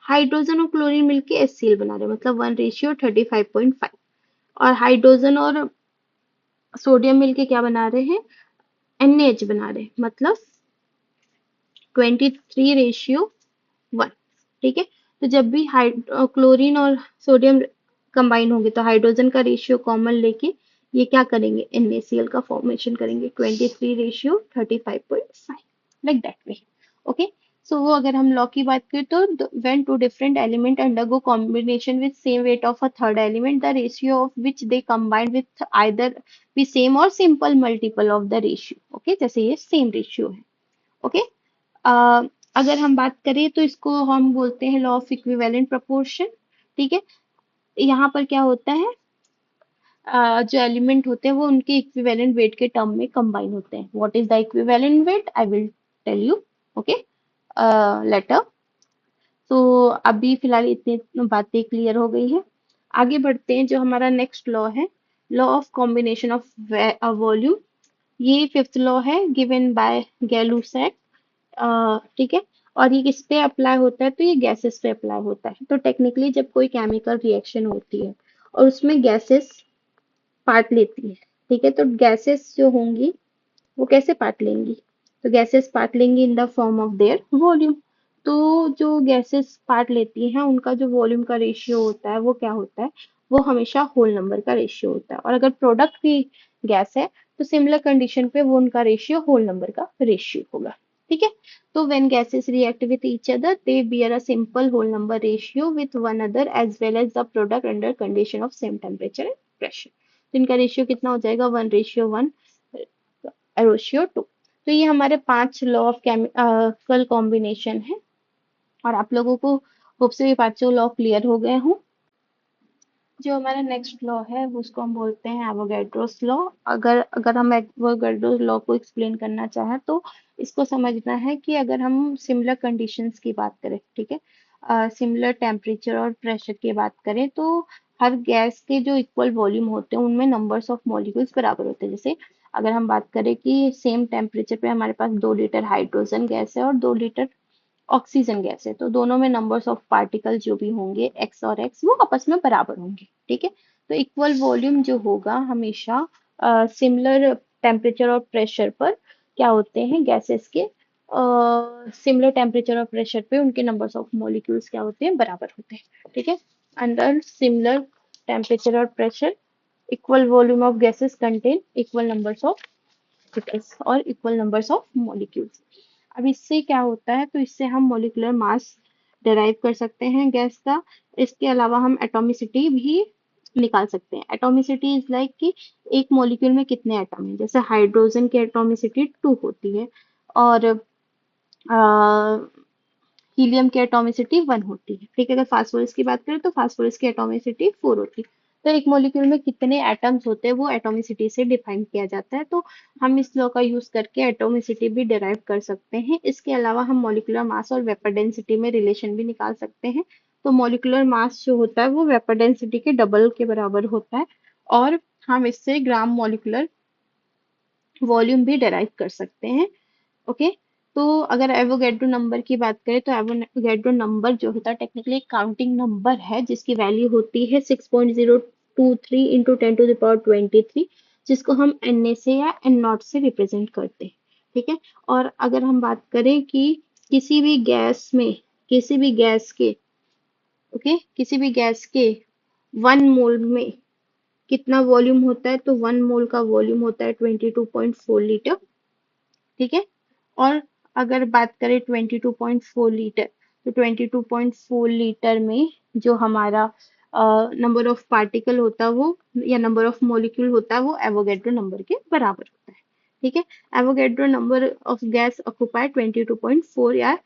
हाइड्रोजन और क्लोरीन मिलके HCl बना रहे हैं, मतलब 1:35.5। और हाइड्रोजन और सोडियम मिलके क्या बना रहे हैं? NaH बना रहे हैं, मतलब 23:1। ठीक है, तो जब भी क्लोरीन और सोडियम कंबाइन होंगे तो हाइड्रोजन का रेशियो कॉमन लेके ये क्या करेंगे? NaCl का फॉर्मेशन करेंगे, 23:35.5, लाइक दैट वे। ओके, सो वो अगर हम लॉ की बात करें तो when two different element undergo combination with same weight of a third element, the ratio of which they combine with either be same or simple multiple of the ratio। Okay, जैसे ये same ratio है। Okay, अगर हम बात करें तो इसको हम बोलते हैं लॉ ऑफ इक्विवेलेंट प्रोपोर्शन। ठीक है, यहाँ पर क्या होता है, जो एलिमेंट होते हैं वो उनके इक्विवेलेंट वेट के टर्म में कंबाइन होते हैं। What is the equivalent weight? I will tell you. Okay, later. तो अभी फिलहाल इतनी बातें क्लियर हो गई है। आगे बढ़ते हैं, जो हमारा नेक्स्ट लॉ है, law of combination of volume. ये फिफ्थ लॉ है, गिवन बाय गैलूसैक। ठीक है, और ये किस पे अप्लाई होता है? तो ये गैसेस पे अप्लाई होता है। तो टेक्निकली जब कोई केमिकल रिएक्शन होती है और उसमें गैसेस पार्ट लेती है, ठीक है, तो गैसेस जो होंगी वो कैसे पार्ट लेंगी? तो गैसेस पार्ट लेंगी in the form of their volume. तो जो गैसेस पार्ट लेती हैं उनका जो वॉल्यूम का रेशियो होता है वो क्या होता है? वो हमेशा होल नंबर का रेशियो होता है। और अगर प्रोडक्ट भी गैस है तो सिमिलर कंडीशन पे वो उनका रेशियो होल नंबर का रेशियो होगा। ठीक है, तो when gases react with each other they bear a simple whole number ratio with one another as well as the product under condition of same temperature and pressure। तो इनका ratio कितना हो जाएगा? 1:1 रेशियो 2। तो ये हमारे 5 लॉ ऑफ केमिकल कॉम्बिनेशन है, और आप लोगों को होप से ये पांचों लॉ क्लियर हो गए हों। जो हमारा नेक्स्ट लॉ है वो उसको हम बोलते हैं एवोगैड्रोस लॉ। अगर अगर हम एवोगैड्रोस लॉ को एक्सप्लेन करना चाहें तो इसको समझना है कि अगर हम सिमिलर कंडीशंस की बात करें, ठीक है, सिमिलर टेम्परेचर और प्रेशर की बात करें, तो हर गैस के जो इक्वल वॉल्यूम होते हैं उनमें नंबर्स ऑफ मॉलिक्यूल्स बराबर होते हैं। जैसे अगर हम बात करें कि सेम टेम्परेचर पे हमारे पास 2 लीटर हाइड्रोजन गैस है और 2 लीटर ऑक्सीजन गैस है, तो दोनों में नंबर्स ऑफ पार्टिकल जो भी होंगे एक्स और एक्स वो आपस में बराबर होंगे। ठीक है, तो इक्वल वॉल्यूम जो होगा हमेशा सिमिलर टेम्परेचर और प्रेशर पर क्या होते हैं गैसेस के, सिमिलर टेम्परेचर और प्रेशर पे उनके नंबर्स ऑफ मॉलिक्यूल्स क्या होते हैं? बराबर होते हैं। ठीक है, अंडर सिमिलर टेम्परेचर और pressure equal volume of gases contain equal numbers of particles और इक्वल नंबर्स ऑफ मॉलिक्यूल्स। अब इससे क्या होता है? तो इससे हम मोलिकुलर मास डिराइव कर सकते हैं गैस का। इसके अलावा हम एटॉमिसिटी भी निकाल सकते हैं। एटॉमिसिटी इज लाइक कि एक मॉलिक्यूल में कितने एटम हैं। जैसे हाइड्रोजन की एटॉमिसिटी 2 होती है और हीलियम की एटॉमिसिटी 1 होती है। ठीक है, अगर फास्फोरस की बात करें तो फास्फोरस की एटॉमिसिटी 4 होती है। तो एक मॉलिक्यूल में कितने एटम्स होते हैं वो एटॉमिसिटी से डिफाइन किया जाता है। तो हम इस लॉ का यूज करके एटॉमिसिटी भी डिराइव कर सकते हैं। इसके अलावा हम मॉलिक्यूलर मास और वेपर डेंसिटी में रिलेशन भी निकाल सकते हैं। तो मॉलिक्यूलर मास जो होता है वो वेपर डेंसिटी के डबल के बराबर होता है, और हम इससे ग्राम मॉलिक्यूलर वॉल्यूम भी डिराइव कर सकते हैं। ओके, तो अगर एवोगैड्रो नंबर की बात करें तो एवोगैड्रो नंबर जो होता है टेक्निकली एक काउंटिंग नंबर है जिसकी वैल्यू होती है 6.023 इंटू 10⁻23, जिसको हम Na से या N0 से रिप्रेजेंट करते हैं। ठीक है, और अगर हम बात करें कि किसी भी गैस में, किसी भी गैस के, ओके, किसी भी गैस के 1 मोल में कितना वॉल्यूम होता है, तो 1 मोल का वॉल्यूम होता है 22.4 लीटर। ठीक है, और अगर बात करें 22.4 लीटर, तो 22.4 लीटर में जो हमारा नंबर ऑफ पार्टिकल होता है वो या नंबर ऑफ मॉलिक्यूल होता है वो एवोगैड्रो नंबर के बराबर होता है। ठीक है, Avogadro number of gas occupy 22.4 या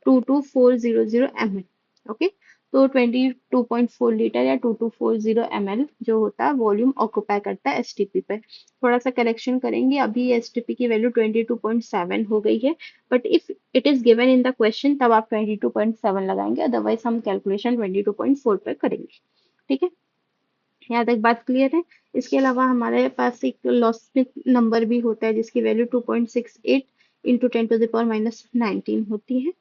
22400 ml। ओके, तो 22.4 लीटर या 2240 ml जो होता है वॉल्यूम ऑक्यूपाई करता है एसटीपी पे। थोड़ा सा करेक्शन करेंगे, अभी एसटीपी की वैल्यू 22.7 हो गई है, but if it is given in the question तब आप 22.7 लगाएंगे, अदरवाइज हम कैलकुलेशन 22.4 पे करेंगे। ठीक है, यहाँ तक बात क्लियर है। इसके अलावा हमारे पास एक लॉसमिक नंबर भी होता है जिसकी वैल्यू 2.68 इंटू 10⁻⁻19 होती है।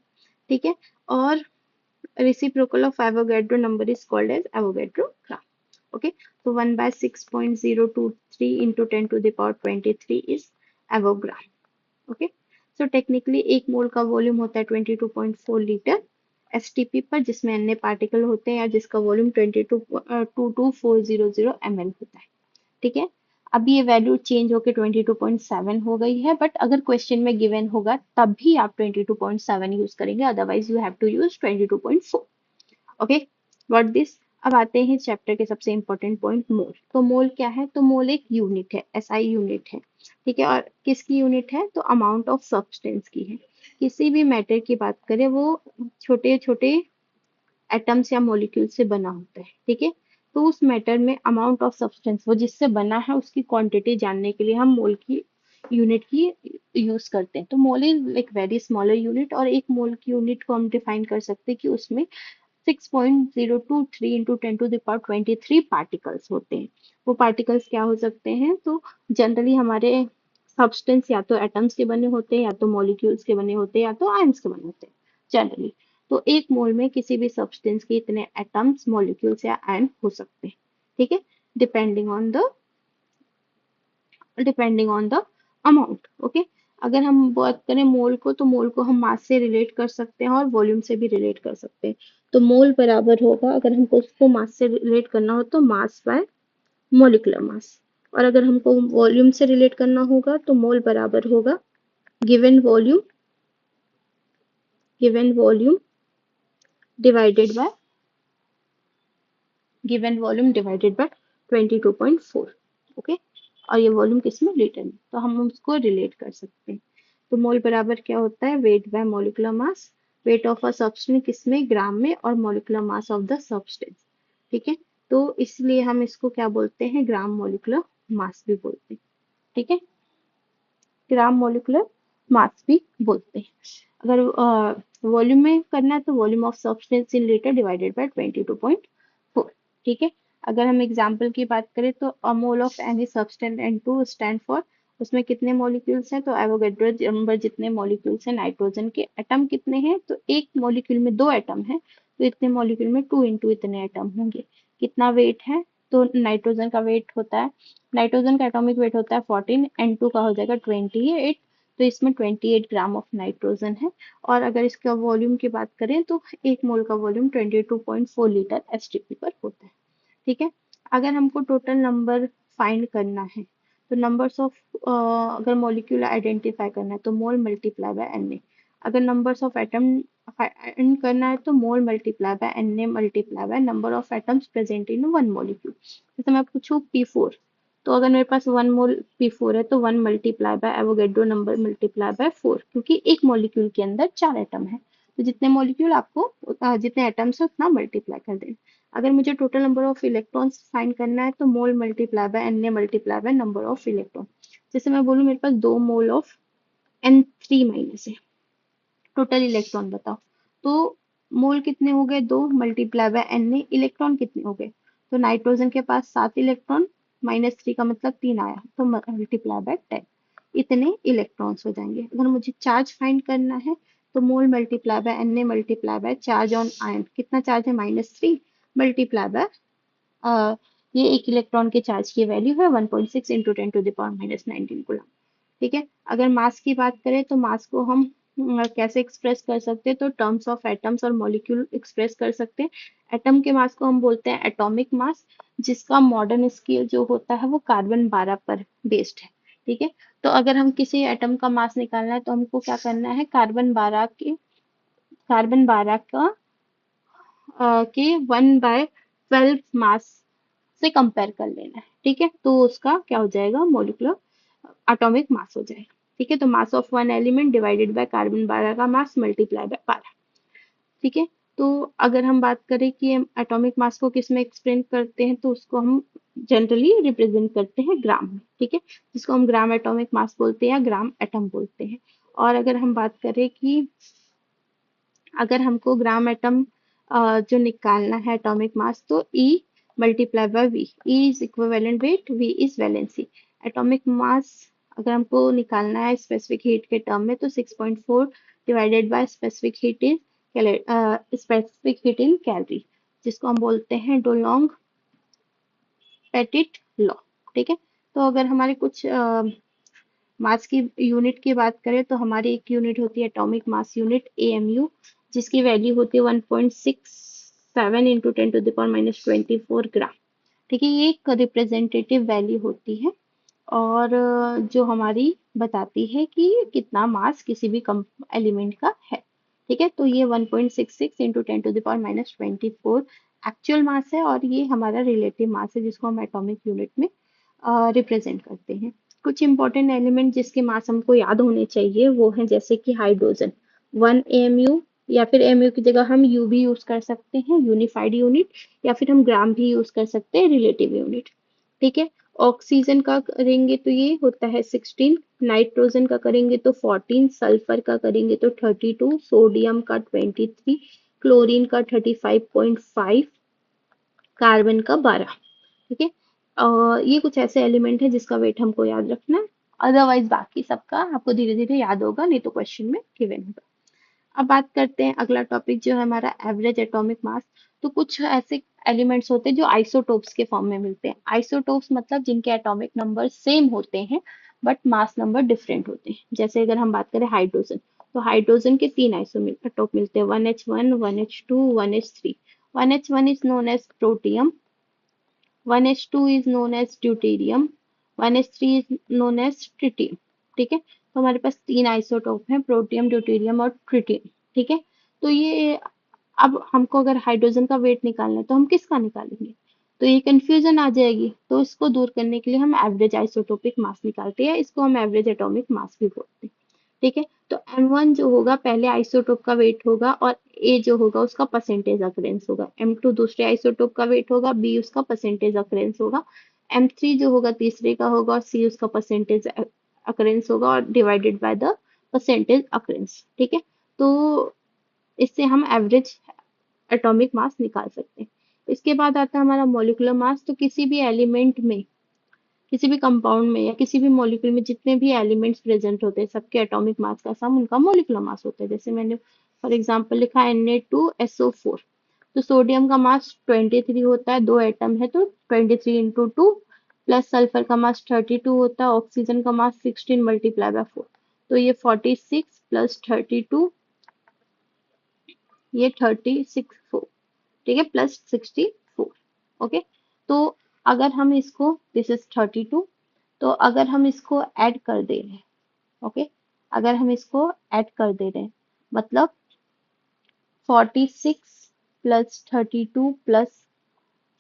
ठीक है, और reciprocal of Avogadro number is called as Avogadro gram. Okay, so 1 by 6.023 into 10 to the power 23 is avogram. Okay, so technically एक मोल का वॉल्यूम होता है 22.4 लीटर एसटीपी पर, जिसमें अन्य पार्टिकल होते हैं या जिसका वॉल्यूम 22400 ml होता है। ठीक है, अभी ये वैल्यू चेंज होकर 22.7 हो गई है, बट अगर क्वेश्चन में गिवन होगा तब भी आप 22.7 यूज करेंगे, otherwise you have to use 22.4। Okay, got this. अब आते हैं चैप्टर के सबसे इंपॉर्टेंट पॉइंट, मोल। तो मोल क्या है? तो मोल एक यूनिट है, एसआई यूनिट है। ठीक है, और किसकी यूनिट है? तो अमाउंट ऑफ सब्सटेंस की है। किसी भी मैटर की बात करें वो छोटे छोटे एटम्स या मॉलिक्यूल से बना होता है। ठीक है, तो उस मैटर में अमाउंट ऑफ सब्सटेंस वो जिससे बना है उसकी क्वांटिटी जानने के लिए हम मोल की यूनिट की यूज करते हैं। तो मोल इज एक वेरी स्मॉलर यूनिट, और एक मोल की यूनिट को हम डिफाइन कर सकते हैं कि उसमें 6.023 इंटू 10⁻23 पार्टिकल्स होते हैं। वो पार्टिकल्स क्या हो सकते हैं? तो जनरली हमारे सब्सटेंस या तो एटम्स के बने होते हैं, या तो मॉलिक्यूल्स के बने होते हैं, या तो आयंस के बने होते हैं जनरली। तो एक मोल में किसी भी सब्सटेंस के इतने एटम्स, मॉलिक्यूल्स या आयन हो सकते हैं। ठीक है, depending on the depending on the amount. Okay, अगर हम बात करें मोल को, तो मोल को हम मास से रिलेट कर सकते हैं और वॉल्यूम से भी रिलेट कर सकते हैं। तो मोल बराबर होगा, अगर हमको उसको मास से रिलेट करना हो तो मास बाय मोलिकुलर मास, और अगर हमको वॉल्यूम से रिलेट करना होगा तो मोल बराबर होगा given volume given volume divided by given volume divided by 22.4। Okay, और ये वॉल्यूम किसमें? लीटर में, तो हम उसको रिलेट कर सकते हैं। तो मोल बराबर क्या होता है? Weight by molecular mass. Weight of a substance किसमें? ग्राम में, और molecular mass of the substance. ठीक है, तो इसलिए हम इसको क्या बोलते हैं? ग्राम मोलिकुलर मास भी बोलते हैं। ठीक है, ग्राम मोलिकुलर मास भी बोलते हैं। अगर वॉल्यूम में करना है तो volume of substance in litre divided by 22.4। ठीक है, अगर हम एग्जांपल की बात करें तो a mole of any substance N2 stand for, उसमें कितने मॉलिक्यूल्स हैं? तो एवोगैड्रो नंबर जितने मॉलिक्यूल्स हैं। नाइट्रोजन के एटम कितने हैं? तो एक मॉलिक्यूल में 2 एटम है, तो इतने मॉलिक्यूल में 2 इंटू इतने एटम होंगे। कितना वेट है? तो नाइट्रोजन का वेट होता है, नाइट्रोजन का एटॉमिक वेट होता है 14, N2 का हो जाएगा 28, तो इसमें 28 ग्राम ऑफ नाइट्रोजन है। और अगर इसका वॉल्यूम की बात करें तो एक मोल का वॉल्यूम 22.4 लीटर एसटीपी पर होता है। ठीक है, अगर हमको टोटल नंबर फाइंड करना है तो नंबर्स ऑफ अगर मॉलिक्यूल आइडेंटिफाई करना है तो मोल मल्टीप्लाई बाय एन। अगर नंबर्स ऑफ एटम फाइंड करना है तो mole multiply by N multiply by number of atoms present in one molecule. जैसे मैं पूछूं P4, तो अगर मेरे पास 1 मोल P4 है तो 1 multiply by Avogadro number multiply by 4, क्योंकि एक मॉलिक्यूल के अंदर 4 एटम है, तो जितने मॉलिक्यूल आपको जितने एटम्स है उतना मल्टीप्लाई कर देना। अगर मुझे total number of electrons find करना है तो mole multiply by N multiply by number of electron. जैसे मैं बोलूँ मेरे पास 2 मोल ऑफ N3- है, टोटल इलेक्ट्रॉन बताओ। तो मोल कितने हो गए? 2 मल्टीप्लाई बाय एन। इलेक्ट्रॉन कितने हो गए? तो नाइट्रोजन के पास 7 इलेक्ट्रॉन, -3 का मतलब 3 आया, तो मल्टीप्लाई बाय 10, इतने इलेक्ट्रॉन्स हो जाएंगे। अगर मुझे चार्ज फाइंड करना है तो mole multiply by N multiply by charge on ion, कितना चार्ज है? -3, मल्टीप्लाई बाय ये एक इलेक्ट्रॉन के चार्ज की वैल्यू है 1.6 इंटू 10⁻⁻19 कूलम। ठीक है, अगर मास की बात करें तो मास को हम कैसे एक्सप्रेस कर सकते हैं? तो टर्म्स ऑफ एटम्स और मॉलिक्यूल एक्सप्रेस कर सकते हैं। एटम के मास को हम बोलते हैं एटॉमिक मास, जिसका मॉडर्न स्केल जो होता है वो कार्बन 12 पर बेस्ड है। ठीक है, तो अगर हम किसी एटम का मास निकालना है तो हमको क्या करना है? कार्बन 12 के कार्बन 12 का के 1/12 मास से कंपेयर कर लेना है। ठीक है, तो उसका क्या हो जाएगा, मोलिकुलर एटॉमिक मास हो जाएगा। ठीक है, तो mass of one element divided by carbon 12 का मास मल्टीप्लाई बाय 12। ठीक है, तो अगर हम बात करें कि हम एटॉमिक मास को किस में एक्सप्लेन करते हैं, तो उसको हम जनरली रिप्रेजेंट करते हैं ग्राम में। ठीक है, जिसको हम ग्राम एटॉमिक मास बोलते हैं या ग्राम एटम बोलते हैं। और अगर हम बात करें कि अगर हमको ग्राम एटम जो निकालना है एटॉमिक मास, तो E multiply by V. E is equivalent weight, V is valency. Atomic mass अगर हमको निकालना है स्पेसिफिक हीट के टर्म में, तो 6.4 divided by specific heat is specific heat in calorie, जिसको हम बोलते हैं डोलोंग पेटिट लॉ। ठीक है, तो अगर हमारे कुछ मास की यूनिट की बात करें, तो हमारी एक यूनिट होती है एटॉमिक मास यूनिट AMU, जिसकी वैल्यू होती है 1.67 इंटू 10⁻⁻24 ग्राम। ठीक है, ये एक रिप्रेजेंटेटिव वैल्यू होती है, और जो हमारी बताती है कि कितना मास किसी भी एलिमेंट का है। ठीक है, तो ये 1.66 इंटू 10⁻⁻24 एक्चुअल मास है, और ये हमारा रिलेटिव मास है जिसको हम एटॉमिक यूनिट में रिप्रेजेंट करते हैं। कुछ इंपॉर्टेंट एलिमेंट जिसके मास हमको याद होने चाहिए वो हैं, जैसे कि हाइड्रोजन 1 AMU, या फिर AMU की जगह हम U भी यूज कर सकते हैं, यूनिफाइड यूनिट, या फिर हम ग्राम भी यूज कर सकते हैं, रिलेटिव यूनिट। ठीक है, ऑक्सीजन का करेंगे तो ये होता है 16, नाइट्रोजन का करेंगे तो 14, सल्फर का करेंगे तो 32, सोडियम का 23, क्लोरीन का 35.5, कार्बन का 12। ठीक है, ये कुछ ऐसे एलिमेंट है जिसका वेट हमको याद रखना है। अदरवाइज बाकी सबका आपको धीरे धीरे याद होगा, नहीं तो क्वेश्चन में गिवन होगा। अब बात करते हैं अगला टॉपिक जो है हमारा एवरेज एटॉमिक मास। तो कुछ ऐसे एलिमेंट्स होते हैं जो आइसोटोप्स के फॉर्म में मिलते हैं। आइसोटोप्स मतलब जिनके एटॉमिक नंबर सेम होते हैं बट मास नंबर डिफरेंट होते हैं। जैसे अगर हम बात करें हाइड्रोजन, तो हाइड्रोजन के 3 आइसोटोप मिलते हैं, 1H1, 1H2, 1H3। 1H1 is known as protium, 1H2 is known as deuterium, 1H3 is known as tritium। ठीक है, तो हमारे पास 3 आइसोटोप हैं, प्रोटियम, ड्यूटेरियम और ट्रिटियम। ठीक है, तो ये अब हमको अगर हाइड्रोजन का वेट निकालना है तो हम किसका निकालेंगे, तो ये कंफ्यूजन आ जाएगी। तो इसको दूर करने के लिए हम एवरेज आइसोटोपिक मास निकालते हैं, इसको हम एवरेज एटॉमिक मास भी बोलते हैं। ठीक है, तो M1 जो होगा पहले आइसोटोप का वेट होगा, और A जो होगा उसका परसेंटेज अकरेंस होगा। M2 दूसरे आइसोटोप का वेट होगा, B उसका परसेंटेज अकरेंस होगा। M3 जो होगा तीसरे का होगा, और C उसका परसेंटेज अकरेंस होगा, और divided by the percentage occurrence. ठीक है, तो इससे हम एवरेज एटॉमिक मास निकाल सकते हैं। इसके बाद आता है हमारा मॉलिक्यूलर मास। तो किसी भी एलिमेंट में, किसी भी कंपाउंड में या किसी भी मॉलिक्यूल में जितने भी एलिमेंट्स प्रेजेंट होते हैं, सबके एटॉमिक मास का सम उनका मॉलिक्यूलर मास होता है। जैसे मैंने फॉर एग्जांपल लिखा Na2SO4, तो सोडियम का मास 23 होता है, दो एटम है तो 23 इंटू 2, प्लस सल्फर का मास 32 होता है, ऑक्सीजन का मास 16 मल्टीप्लाई बाय 4, तो ये 46 प्लस 32, ये 36 ठीक है, प्लस 64। ओके, तो अगर हम इसको, दिस इज 32, तो अगर हम इसको ऐड कर दे रहे हैं, ओके, अगर हम इसको ऐड कर दे रहे हैं, मतलब 46 प्लस 32 प्लस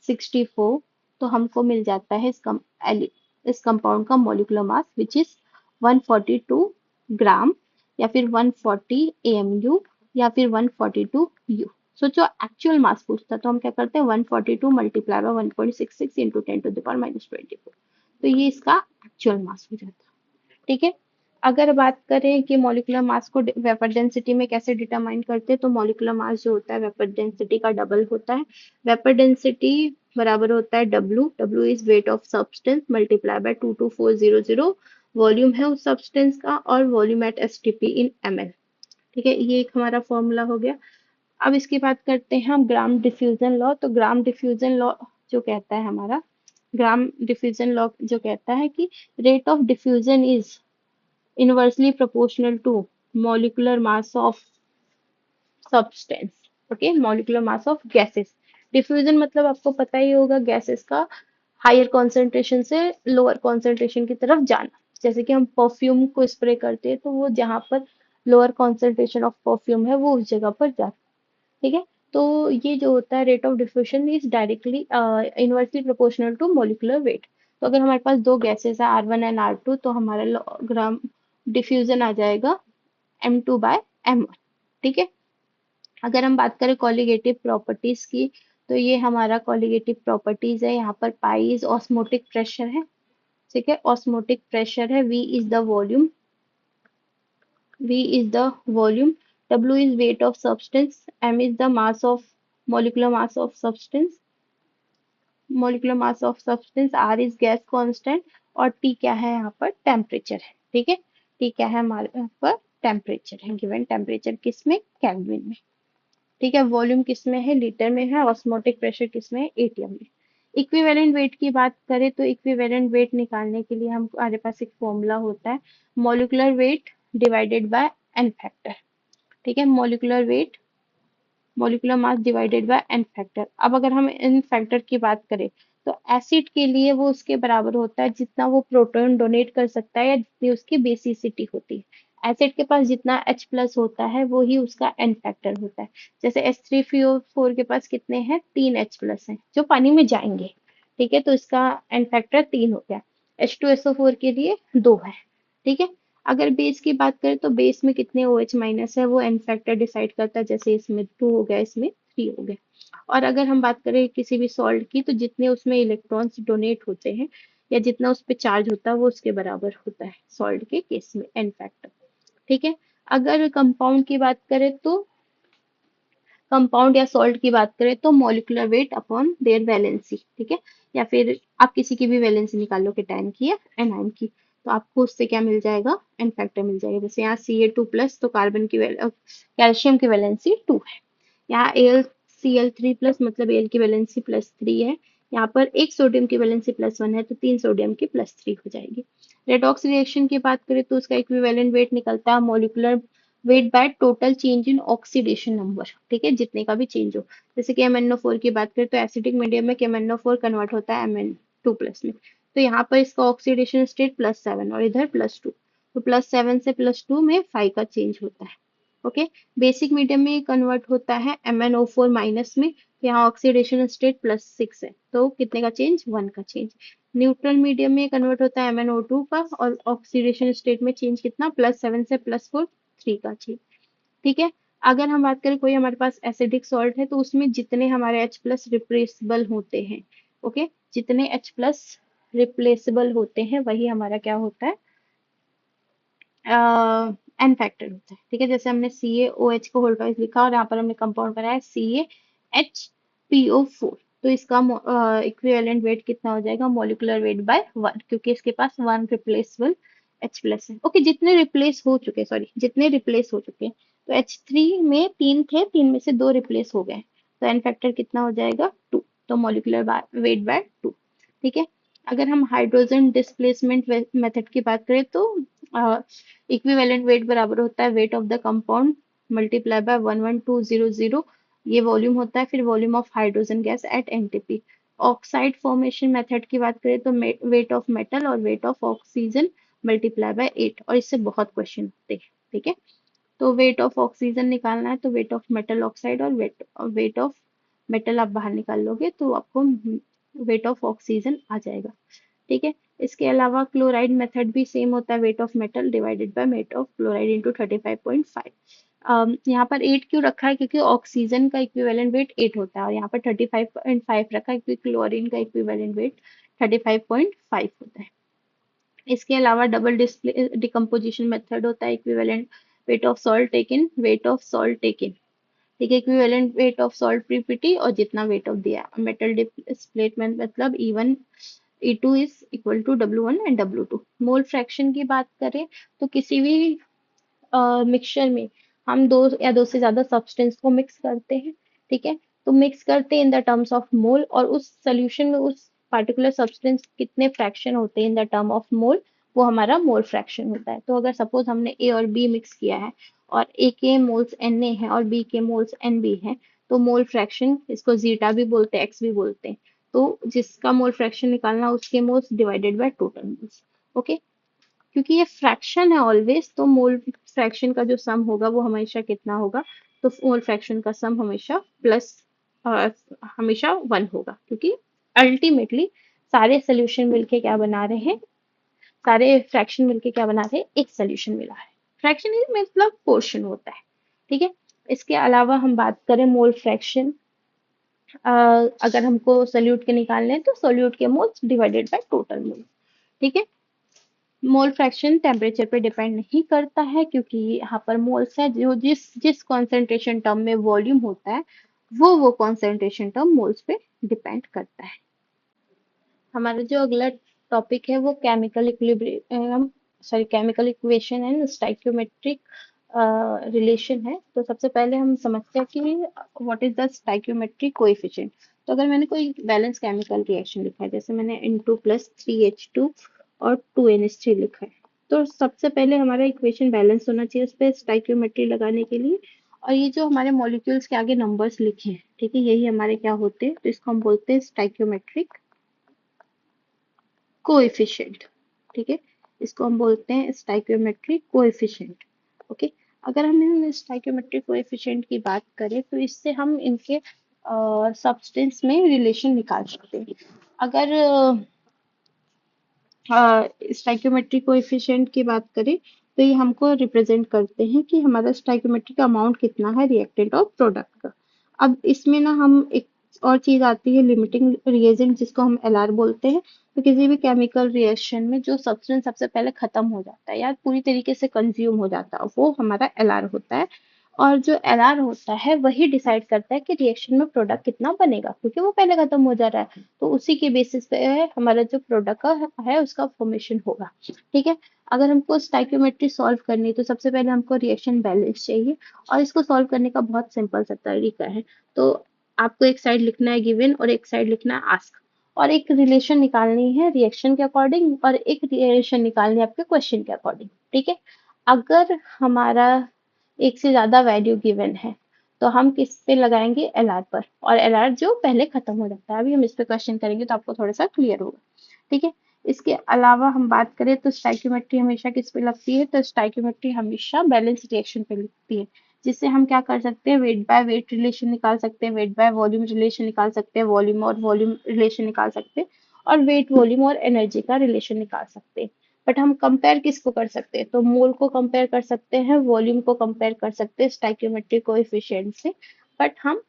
64, तो हमको मिल जाता है इस कंपाउंड का मॉलिक्यूलर मास विच इज 142 ग्राम, या फिर 140 AMU, या फिर 142 U। सोचो एक्चुअल मास पूछता तो हम क्या करते हैं, 142 मल्टीप्लाई बाय 1.66 इंटू 10⁻⁻24, तो ये इसका एक्चुअल मास हो जाता है। ठीक है, अगर बात करें कि मॉलिक्यूलर मास को वेपर डेंसिटी में कैसे डिटरमाइन करते हैं, तो मॉलिक्यूलर मास जो होता है वेपर डेंसिटी का डबल होता है। वेपर डेंसिटी बराबर होता है W is weight of substance multiply by 22400, volume है उस सब्सटेंस का, और volume at STP in ml। ठीक है, ये एक हमारा फॉर्मूला हो गया। अब इसकी बात करते हैं हम ग्राम डिफ्यूजन लॉ। तो ग्राम डिफ्यूजन लॉ जो कहता है हमारा, ग्राम डिफ्यूजन लॉ जो कहता है कि rate of diffusion is inversely proportional to molecular mass of substance। Okay, molecular mass of gases। Diffusion मतलब आपको पता ही होगा, गैसेस का हायर कॉन्सेंट्रेशन से लोअर कॉन्सेंट्रेशन की तरफ जाना। जैसे कि हम परफ्यूम को स्प्रे करते हैं तो वो जहां पर लोअर कॉन्सेंट्रेशन ऑफ परफ्यूम है वो उस जगह पर जाता है। ठीक है, तो ये जो होता है rate of diffusion is directly inversely proportional to molecular weight. तो अगर हमारे पास दो गैसेस है R1 एंड R2, तो हमारा ग्राम डिफ्यूजन आ जाएगा M2/M1। ठीक है, अगर हम बात करें कॉलिगेटिव प्रॉपर्टीज की, तो ये हमारा कॉलिगेटिव प्रॉपर्टीज है। यहाँ पर पाई इज ऑस्मोटिक प्रेशर है। ठीक है, ऑस्मोटिक प्रेशर है। V is the volume, V is the volume, W is weight of substance, M is the mass of molecular mass of substance, R is gas constant, और T क्या है यहाँ पर temperature है। ठीक है, T क्या है हमारे यहाँ पर टेम्परेचर है, गिवन टेम्परेचर किसमें, केल्विन में। ठीक है, वॉल्यूम किसमें है, लीटर में है। ऑस्मोटिक प्रेशर किसमें है, एटीएम में। इक्विवेलेंट वेट की बात करें तो इक्विवेलेंट वेट निकालने के लिए हमारे पास एक फॉर्मूला होता है, molecular weight divided by N factor. ठीक है, molecular mass divided by N factor. अब अगर हम एन फैक्टर की बात करें तो एसिड के लिए वो उसके बराबर होता है जितना वो प्रोटॉन डोनेट कर सकता है या जितनी उसकी बेसिसिटी होती है। एसिड के पास जितना H प्लस होता है वो ही उसका एन फैक्टर होता है। जैसे H3PO4 के पास कितने हैं, 3H प्लस हैं जो पानी में जाएंगे। ठीक है, तो इसका एन फैक्टर 3 हो गया। H2SO4 के लिए 2 है। ठीक है, अगर बेस की बात करें तो बेस में कितने OH माइनस है वो एन फैक्टर डिसाइड करता है। जैसे इसमें 2 हो गया, इसमें 3 हो गया। और अगर हम बात करें किसी भी सॉल्ट की, तो जितने उसमें इलेक्ट्रॉन्स डोनेट होते हैं या जितना उस पर चार्ज होता है वो उसके बराबर होता है सॉल्ट के केस में, एन फैक्टर। ठीक है, अगर कंपाउंड की बात करें तो कंपाउंड या सॉल्ट की बात करें तो molecular weight upon their valency. ठीक है, या फिर आप किसी की भी वैलेंसी निकाल लो, केटायन की या एनायन की, तो आपको उससे क्या मिल जाएगा, एन फैक्टर मिल जाएगा। जैसे यहाँ Ca2 प्लस, तो कार्बन की कैल्शियम की वैलेंसी 2 है। यहाँ AlCl3 प्लस, मतलब Al की वैलेंसी +3 है। यहाँ पर एक सोडियम की वैलेंसी +1 है, तो 3 सोडियम की +3 हो जाएगी। रेडॉक्स रिएक्शन की बात करें तो उसका इक्विवेलेंट वेट निकलता है molecular weight by total change in oxidation number. ठीक है, जितने का भी चेंज हो। जैसे कि MnO4 की बात करें तो एसिडिक मीडियम में MnO4 कन्वर्ट होता है Mn2 प्लस में। तो यहाँ पर इसका ऑक्सीडेशन स्टेट +7 और इधर +2, तो +7 से +2 में 5 का चेंज होता है। ओके, बेसिक मीडियम में कन्वर्ट होता है MnO4 माइनस में, यहाँ ऑक्सीडेशन स्टेट +6 है, तो कितने का चेंज, 1 का चेंज। न्यूट्रल मीडियम में कन्वर्ट होता है MnO2 का, और ऑक्सीडेशन स्टेट में चेंज कितना, +7 से +4, 3 का चेंज। ठीक है, अगर हम बात करें कोई हमारे पास एसिडिक सॉल्ट है तो उसमें जितने हमारे H प्लस रिप्लेसेबल होते हैं, ओके, जितने H प्लस रिप्लेसेबल होते हैं वही हमारा क्या होता है, एन फैक्टर होता है। ठीक है, जैसे हमने CaOH को होल वाइज लिखा और यहाँ पर हमने कंपाउंड बनाया CaHPO4, तो इसका इक्विवेलेंट वेट कितना हो जाएगा, मॉलिक्यूलर वेट बाय 1, क्योंकि इसके पास 1 रिप्लेसेबल H प्लस है। ओके, जितने रिप्लेस हो चुके, सॉरी, जितने रिप्लेस हो चुके, तो H3 में 3 थे, 3 में से 2 रिप्लेस हो गए, तो एन फैक्टर कितना हो जाएगा, 2, तो मॉलिक्यूलर वेट बाय 2। ठीक है, अगर हम हाइड्रोजन डिस्प्लेसमेंट मेथड की बात करें तो इक्विवेलेंट वेट बराबर होता है weight of the compound multiply by 11200, ये वॉल्यूम होता है, फिर volume of hydrogen gas at NTP. Oxide formation method की बात करें तो वेट ऑफ मेटल और weight of oxygen multiply by 8, और इससे बहुत क्वेश्चन होते हैं। ठीक है, तो वेट ऑफ ऑक्सीजन निकालना है तो वेट ऑफ मेटल ऑक्साइड और वेट ऑफ मेटल आप बाहर निकाल लोगे तो आपको वेट ऑफ ऑक्सीजन आ जाएगा। ठीक है, इसके अलावा क्लोराइड मेथड भी सेम होता है, weight of metal divided by weight of chloride into 35.5। यहाँ पर 8 क्यों रखा है, क्योंकि ऑक्सीजन का इक्विवेलेंट वेट 8 होता है, और यहाँ पर 35.5 रखा है क्योंकि क्लोरीन का इक्विवेलेंट वेट 35.5 होता है। इसके अलावा डबल डिकम्पोजिशन मेथड होता है, equivalent weight of salt taken, weight of salt taken. ठीक है, equivalent weight of salt PPT और जितना वेट ऑफ दिया मेटल डिस्प्लेसमेंट, मतलब E1 E2 is equal to W1 and W2। Mole fraction की बात करें तो किसी भी मिक्सचर में हम दो या दो से ज्यादा सब्सटेंस को मिक्स करते हैं। ठीक है, तो मिक्स करते हैं in the terms of mole, और उस सोल्यूशन में उस पार्टिकुलर सब्सटेंस कितने फ्रैक्शन होते हैं in the term of mole, वो हमारा मोल फ्रैक्शन होता है। तो अगर सपोज हमने ए और बी मिक्स किया है और ए के मोल्स Na है और बी के मोल्स Nb है, तो मोल फ्रैक्शन, इसको जीटा भी बोलते हैं, एक्स भी बोलते हैं, तो जिसका मोल फ्रैक्शन निकालना उसके moles divided by total moles. Okay, क्योंकि ये फ्रैक्शन है ऑलवेज, तो मोल फ्रैक्शन का जो सम होगा वो हमेशा कितना होगा, तो मोल फ्रैक्शन का सम हमेशा प्लस हमेशा 1 होगा, क्योंकि अल्टीमेटली सारे सोल्यूशन मिलके क्या बना रहे हैं, सारे फ्रैक्शन मिलके क्या बना रहे हैं, एक सोल्यूशन मिला है। फ्रैक्शन मतलब पोर्शन होता है, ठीक है। इसके अलावा हम बात करें मोल फ्रैक्शन, अगर हमको सोल्यूट के निकालने हैं तो सोल्यूट के moles divided by total mole, ठीक है। मोल फ्रैक्शन टेम्परेचर पे डिपेंड नहीं करता है, क्योंकि यहाँ पर मोल्स है, जो जिस जिस कॉन्सेंट्रेशन टर्म में वॉल्यूम होता है वो कॉन्सेंट्रेशन टर्म मोल्स पे डिपेंड करता है। हमारा जो अगला टॉपिक है वो chemical equilibrium, sorry chemical equation and stoichiometric relation है। तो सबसे पहले हम समझते हैं कि what is the stoichiometric coefficient. तो अगर मैंने कोई बैलेंस केमिकल रिएक्शन लिखा है, जैसे मैंने N2 प्लस 3H2 और 2NH3 लिखा है, तो सबसे पहले हमारा इक्वेशन बैलेंस होना चाहिए उस पर स्टाइक्योमेट्री लगाने के लिए। और ये जो हमारे मॉलिक्यूल्स के आगे नंबर्स लिखे हैं, ठीक है, यही हमारे क्या होते हैं, तो इसको हम बोलते हैं स्टाइक्योमेट्रिक कोएफिशिएंट, ठीक है। इसको हम बोलते हैं स्टाइक्योमेट्रिक कोएफिशिएंट, ओके। अगर हम इन स्टाइक्योमेट्रिक कोएफिशिएंट की बात करें तो इससे हम इनके सब्सटेंस में रिलेशन निकाल सकते हैं। अगर स्टाइक्योमेट्रिक कोएफिशिएंट की बात करें तो ये हमको रिप्रेजेंट करते हैं कि हमारा स्टाइक्योमेट्रिक अमाउंट कितना है रिएक्टेंट और प्रोडक्ट का। अब इसमें ना हम एक और चीज आती है लिमिटिंग रिएजेंट, जिसको हम एलआर बोलते हैं। तो किसी भी केमिकल रिएक्शन में जो सब्सटेंस सबसे पहले खत्म हो जाता है या पूरी तरीके से कंज्यूम हो जाता है वो हमारा एलआर होता है। और जो एलआर होता है वही डिसाइड करता है कि रिएक्शन में प्रोडक्ट कितना बनेगा, क्योंकि वो पहले खत्म हो जा रहा है। तो उसी के बेसिस पे हमारा जो प्रोडक्ट का है उसका फॉर्मेशन होगा, ठीक है। अगर हमको स्टाइक्योमेट्री सॉल्व करनी है तो सबसे पहले हमको रिएक्शन बैलेंस चाहिए, और इसको सॉल्व करने का बहुत सिंपल सा तरीका है। तो आपको एक साइड लिखना है गिवन और एक साइड लिखना है आस्क, और एक रिलेशन निकालनी है रिएक्शन के अकॉर्डिंग और एक रिलेशन निकालनी है आपके क्वेश्चन के अकॉर्डिंग, ठीक है। अगर हमारा एक से ज्यादा वैल्यू गिवन है तो हम किस पे लगाएंगे, एलआर पर, और एलआर जो पहले खत्म हो जाता है। अभी हम इस पे क्वेश्चन करेंगे तो आपको थोड़ा सा क्लियर होगा, ठीक है। इसके अलावा हम बात करें तो स्टाइक्योमेट्री हमेशा किस पे लगती है, तो स्टाइक्योमेट्री हमेशा बैलेंस रिएक्शन पे लगती है, जिससे हम क्या कर सकते हैं, वेट बाय वेट रिलेशन निकाल सकते हैं, वेट बाय वॉल्यूम रिलेशन निकाल सकते हैं, वॉल्यूम और वॉल्यूम रिलेशन निकाल सकते हैं, और वेट वॉल्यूम और एनर्जी का रिलेशन निकाल सकते हैं। बट हम कंपेयर किसको कर सकते हैं, तो मोल को कंपेयर कर सकते हैं, वॉल्यूम को कंपेयर कर सकते हैं स्टाइक्योमेट्रिक कोएफिशिएंट से। बट हम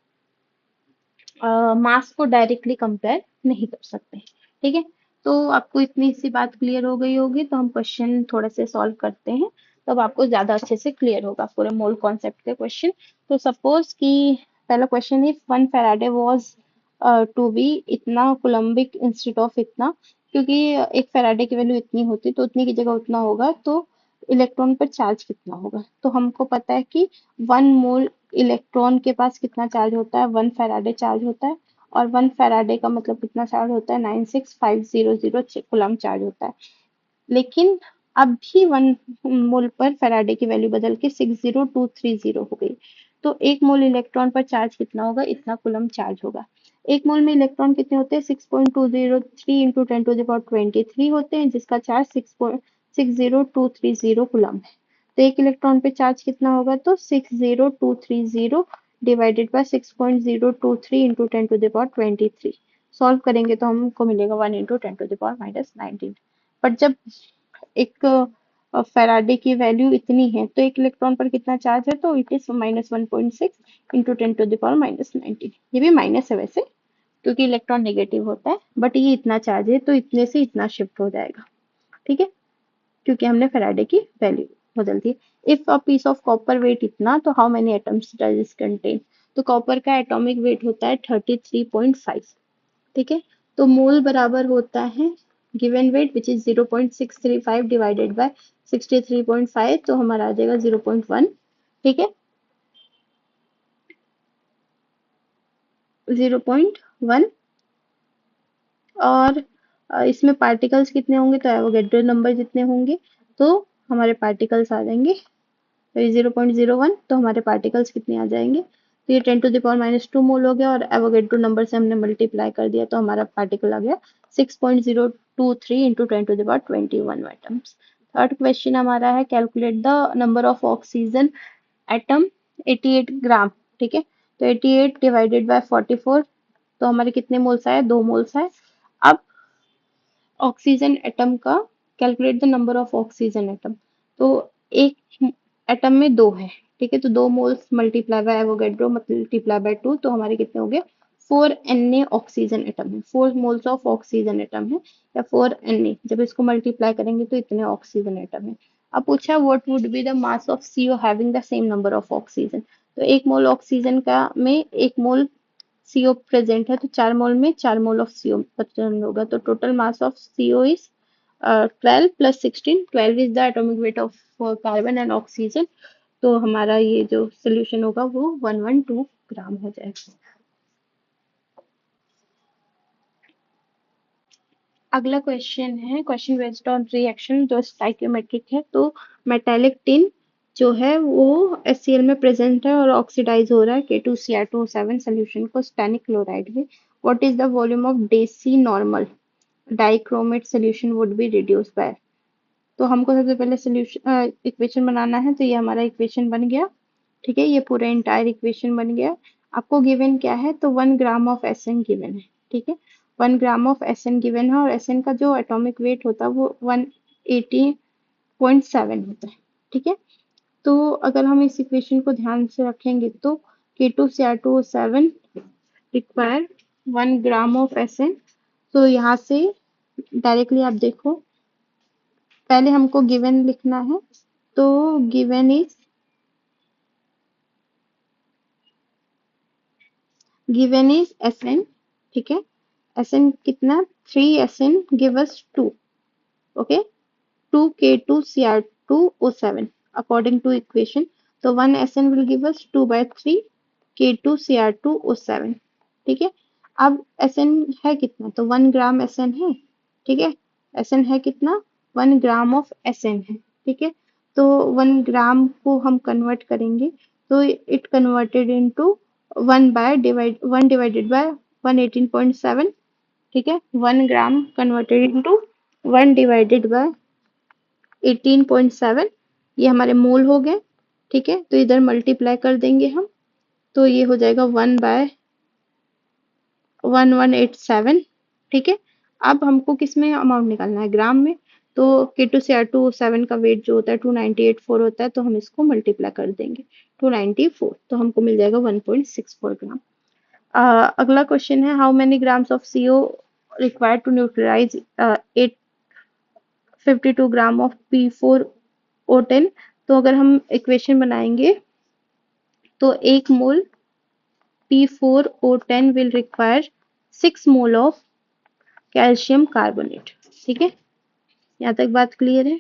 मास को डायरेक्टली कंपेयर नहीं कर सकते, ठीक है। तो आपको इतनी सी बात क्लियर हो गई होगी, तो हम क्वेश्चन थोड़े से सॉल्व करते हैं, तब आपको ज्यादा अच्छे से क्लियर होगा पूरे मोल कॉन्सेप्ट के क्वेश्चन। तो सपोज कि पहला क्वेश्चन है, 1 फैराडे वाज टू बी इतना कुलम्बिक इंस्टेड ऑफ इतना, क्योंकि एक फैराडे की वैल्यू इतनी होती तो उतनी की जगह उतना होगा, तो इलेक्ट्रॉन पर चार्ज कितना होगा। तो हमको पता है कि 1 मोल इलेक्ट्रॉन के पास कितना चार्ज होता है, 1 फैराडे चार्ज होता है, और 1 फैराडे का मतलब कितना चार्ज होता है, 96500 कूलम चार्ज होता है। लेकिन अब भी 1 मोल पर फैराडे की वैल्यू बदल के 60230 हो गई। तो 1 मोल इलेक्ट्रॉन पर चार्ज कितना होगा, इतना कूलम चार्ज होगा। 1 मोल में इलेक्ट्रॉन कितने होते हैं, 6.203 इंटू 10 टू द पावर 23 होते हैं, जिसका चार्ज 60230 कूलम है। तो एक इलेक्ट्रॉन पे चार्ज कितना होगा, तो 60230 divided by 6.023 into 10 to the power 23। Solve करेंगे तो हमको मिलेगा 1 into 10 to the power -19। But जब एक फैराडे की वैल्यू इतनी है तो एक इलेक्ट्रॉन पर कितना चार्ज है, तो it is -1.6 into 10 to the power -19। ये भी माइनस है वैसे, क्योंकि इलेक्ट्रॉन नेगेटिव होता है, बट ये इतना चार्ज है तो इतने से इतना शिफ्ट हो जाएगा, ठीक है, क्योंकि हमने फैराडे की वैल्यू बदल दी। If a piece of copper weight इतना, तो how many atoms does it contain. तो कॉपर का एटॉमिक वेट होता है 33.5, ठीक है। तो मोल बराबर होता है given weight which is 0.635 divided by 63.5, तो हमारा आ जाएगा 0.1, ठीक है, 0.1। और इसमें पार्टिकल्स कितने होंगे, तो एवोगेड्रो नंबर जितने होंगे तो हमारे पार्टिकल्स आ जाएंगे, तो ये 0.01, तो हमारे पार्टिकल्स कितने आ जाएंगे, तो ये 10 टू द पावर -2 मोल हो गया, और एवोगेड्रो नंबर से हमने मल्टीप्लाई कर दिया तो हमारा पार्टिकल आ गया 6.023 into 10 to the power 21 atoms. Third question हमारा है calculate the number of oxygen atom 88 gram. ठीक है, तो 88 डिवाइडेड बाय 44, तो हमारे कितने मोल्स आए, 2 मोल्स आए। अब ऑक्सीजन एटम का calculate the number of oxygen atom, तो एक एटम में दो है। ठीक है, तो 2 moles multiply by Avogadro multiply by 2, तो हमारे कितने हो गए, 4 Na ऑक्सीजन एटम है, 4 मोल्स ऑफ ऑक्सीजन एटम है, या 4 Na, जब इसको मल्टीप्लाई करेंगे तो इतने ऑक्सीजन एटम है। अब पूछा what would be the mass of CO having the same number of oxygen, तो एक मोल ऑक्सीजन का में एक मोल CO प्रेजेंट है, तो 4 मोल में 4 मोल ऑफ CO प्रेजेंट होगा, तो total mass of CO is 12 plus 16, 12 is the atomic weight of carbon and oxygen, तो हमारा ये जो सोल्यूशन होगा वो 112 ग्राम हो जाएगा। अगला क्वेश्चन है क्वेश्चन बेस्ड ऑन रिएक्शन जो स्टाइकियोमेट्रिक है, तो मेटेलिक टिन जो है वो HCl में प्रेजेंट है और ऑक्सीडाइज हो रहा है K2Cr2O7 सोल्यूशन को स्टैनिक क्लोराइड में। What is the volume of deci normal dichromate solution would be reduce by, तो हमको सबसे पहले सोल्यूशन इक्वेशन बनाना है, तो ये हमारा इक्वेशन बन गया। ठीक है, ये पूरा इंटायर इक्वेशन बन गया। आपको गिवन क्या है, तो 1 ग्राम ऑफ एसएन गिवन है। ठीक है, 1 ग्राम ऑफ एसएन गिवन है और एसएन का जो एटॉमिक वेट होता है वो 180.7 होता है। ठीक है, तो अगर हम इस इक्वेशन को ध्यान से रखेंगे तो K2Cr2O7 require 1 gram of SN, तो यहाँ से डायरेक्टली आप देखो, पहले हमको गिवन लिखना है, तो गिवन इज Sn। ठीक है, Sn कितना, 3 Sn give us 2, okay, 2K2Cr2O7 according to equation, तो 1 Sn will give us 2 by 3 K2Cr2O7। ठीक है, अब Sn है कितना, तो 1 ग्राम Sn है। ठीक है, Sn है कितना, 1 ग्राम ऑफ Sn है। ठीक है, तो 1 ग्राम को हम कन्वर्ट करेंगे, तो it converted into 1 divided by 118.7। ठीक है, 1 ग्राम कन्वर्टेड इनटू 1 डिवाइडेड बाय 18.7, ये हमारे मोल हो गए। ठीक है, तो इधर मल्टीप्लाई कर देंगे हम, तो ये हो जाएगा 1/1187। ठीक है, अब हमको किस में अमाउंट निकालना है, ग्राम में, तो K2Cr2O7 का वेट जो होता है 2984 होता है, तो हम इसको मल्टीप्लाई कर देंगे 294, तो हमको मिल जाएगा 1.64 ग्राम। अगला क्वेश्चन है how many grams of CO required to neutralise 852 gram of P4O10, तो अगर हम इक्वेशन बनाएंगे तो 1 mole P4O10 will require 6 mole of calcium carbonate. ठीक है, यहाँ तक बात क्लियर है।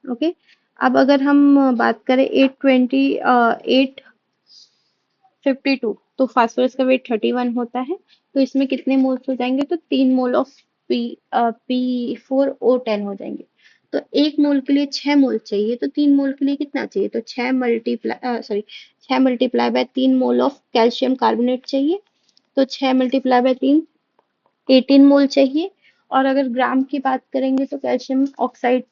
ओके, अब अगर हम बात करें 852, तो फास्फोरस का वेट 31 होता है, तो इसमें कितने मोल्स हो जाएंगे, तो 3 मोल ऑफ P4O10 हो जाएंगे। तो 1 मोल के लिए 6 मोल चाहिए, तो 3 मोल के लिए कितना चाहिए, तो 6 multiply by 3 mole of calcium carbonate चाहिए, तो 6 मल्टीप्लाई बाय 3 18 मोल चाहिए। और अगर ग्राम की बात करेंगे तो कैल्शियम ऑक्साइड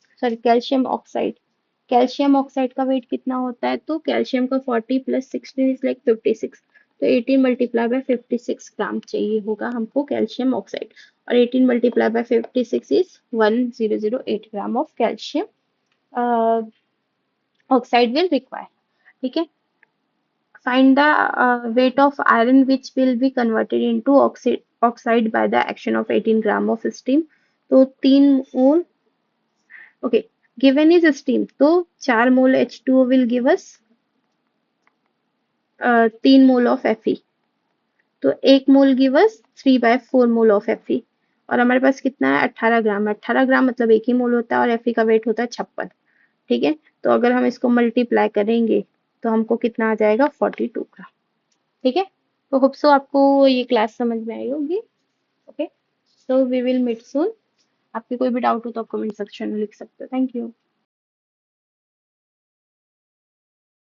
का वेट कितना होता है, तो कैल्शियम का 40 प्लस 16 इज लाइक 56, तो 18 मल्टीप्लाई बाय 56 ग्राम चाहिए होगा हमको कैल्शियम ऑक्साइड, और 18 multiply by 56 is 1008 gram of calcium oxide will require. ठीक है, find the weight of iron which will be converted into oxide by the action of 18 gram of steam, तो 3 mole, okay, given is steam, तो 4 mole H2O will give us 3 mole of Fe, तो 1 mole give us 3/4 mole of Fe, और हमारे पास कितना है, 18 ग्राम, 18 ग्राम मतलब 1 ही मोल होता है, और Fe का वेट होता है 56। ठीक है, तो अगर हम इसको मल्टीप्लाई करेंगे तो हमको कितना आ जाएगा, 42 ग्राम। ठीक है, तो होप सो आपको ये क्लास समझ में आई होगी। Okay, so we will meet soon. आपके कोई भी डाउट हो तो आप कमेंट सेक्शन में लिख सकते हो। Thank you.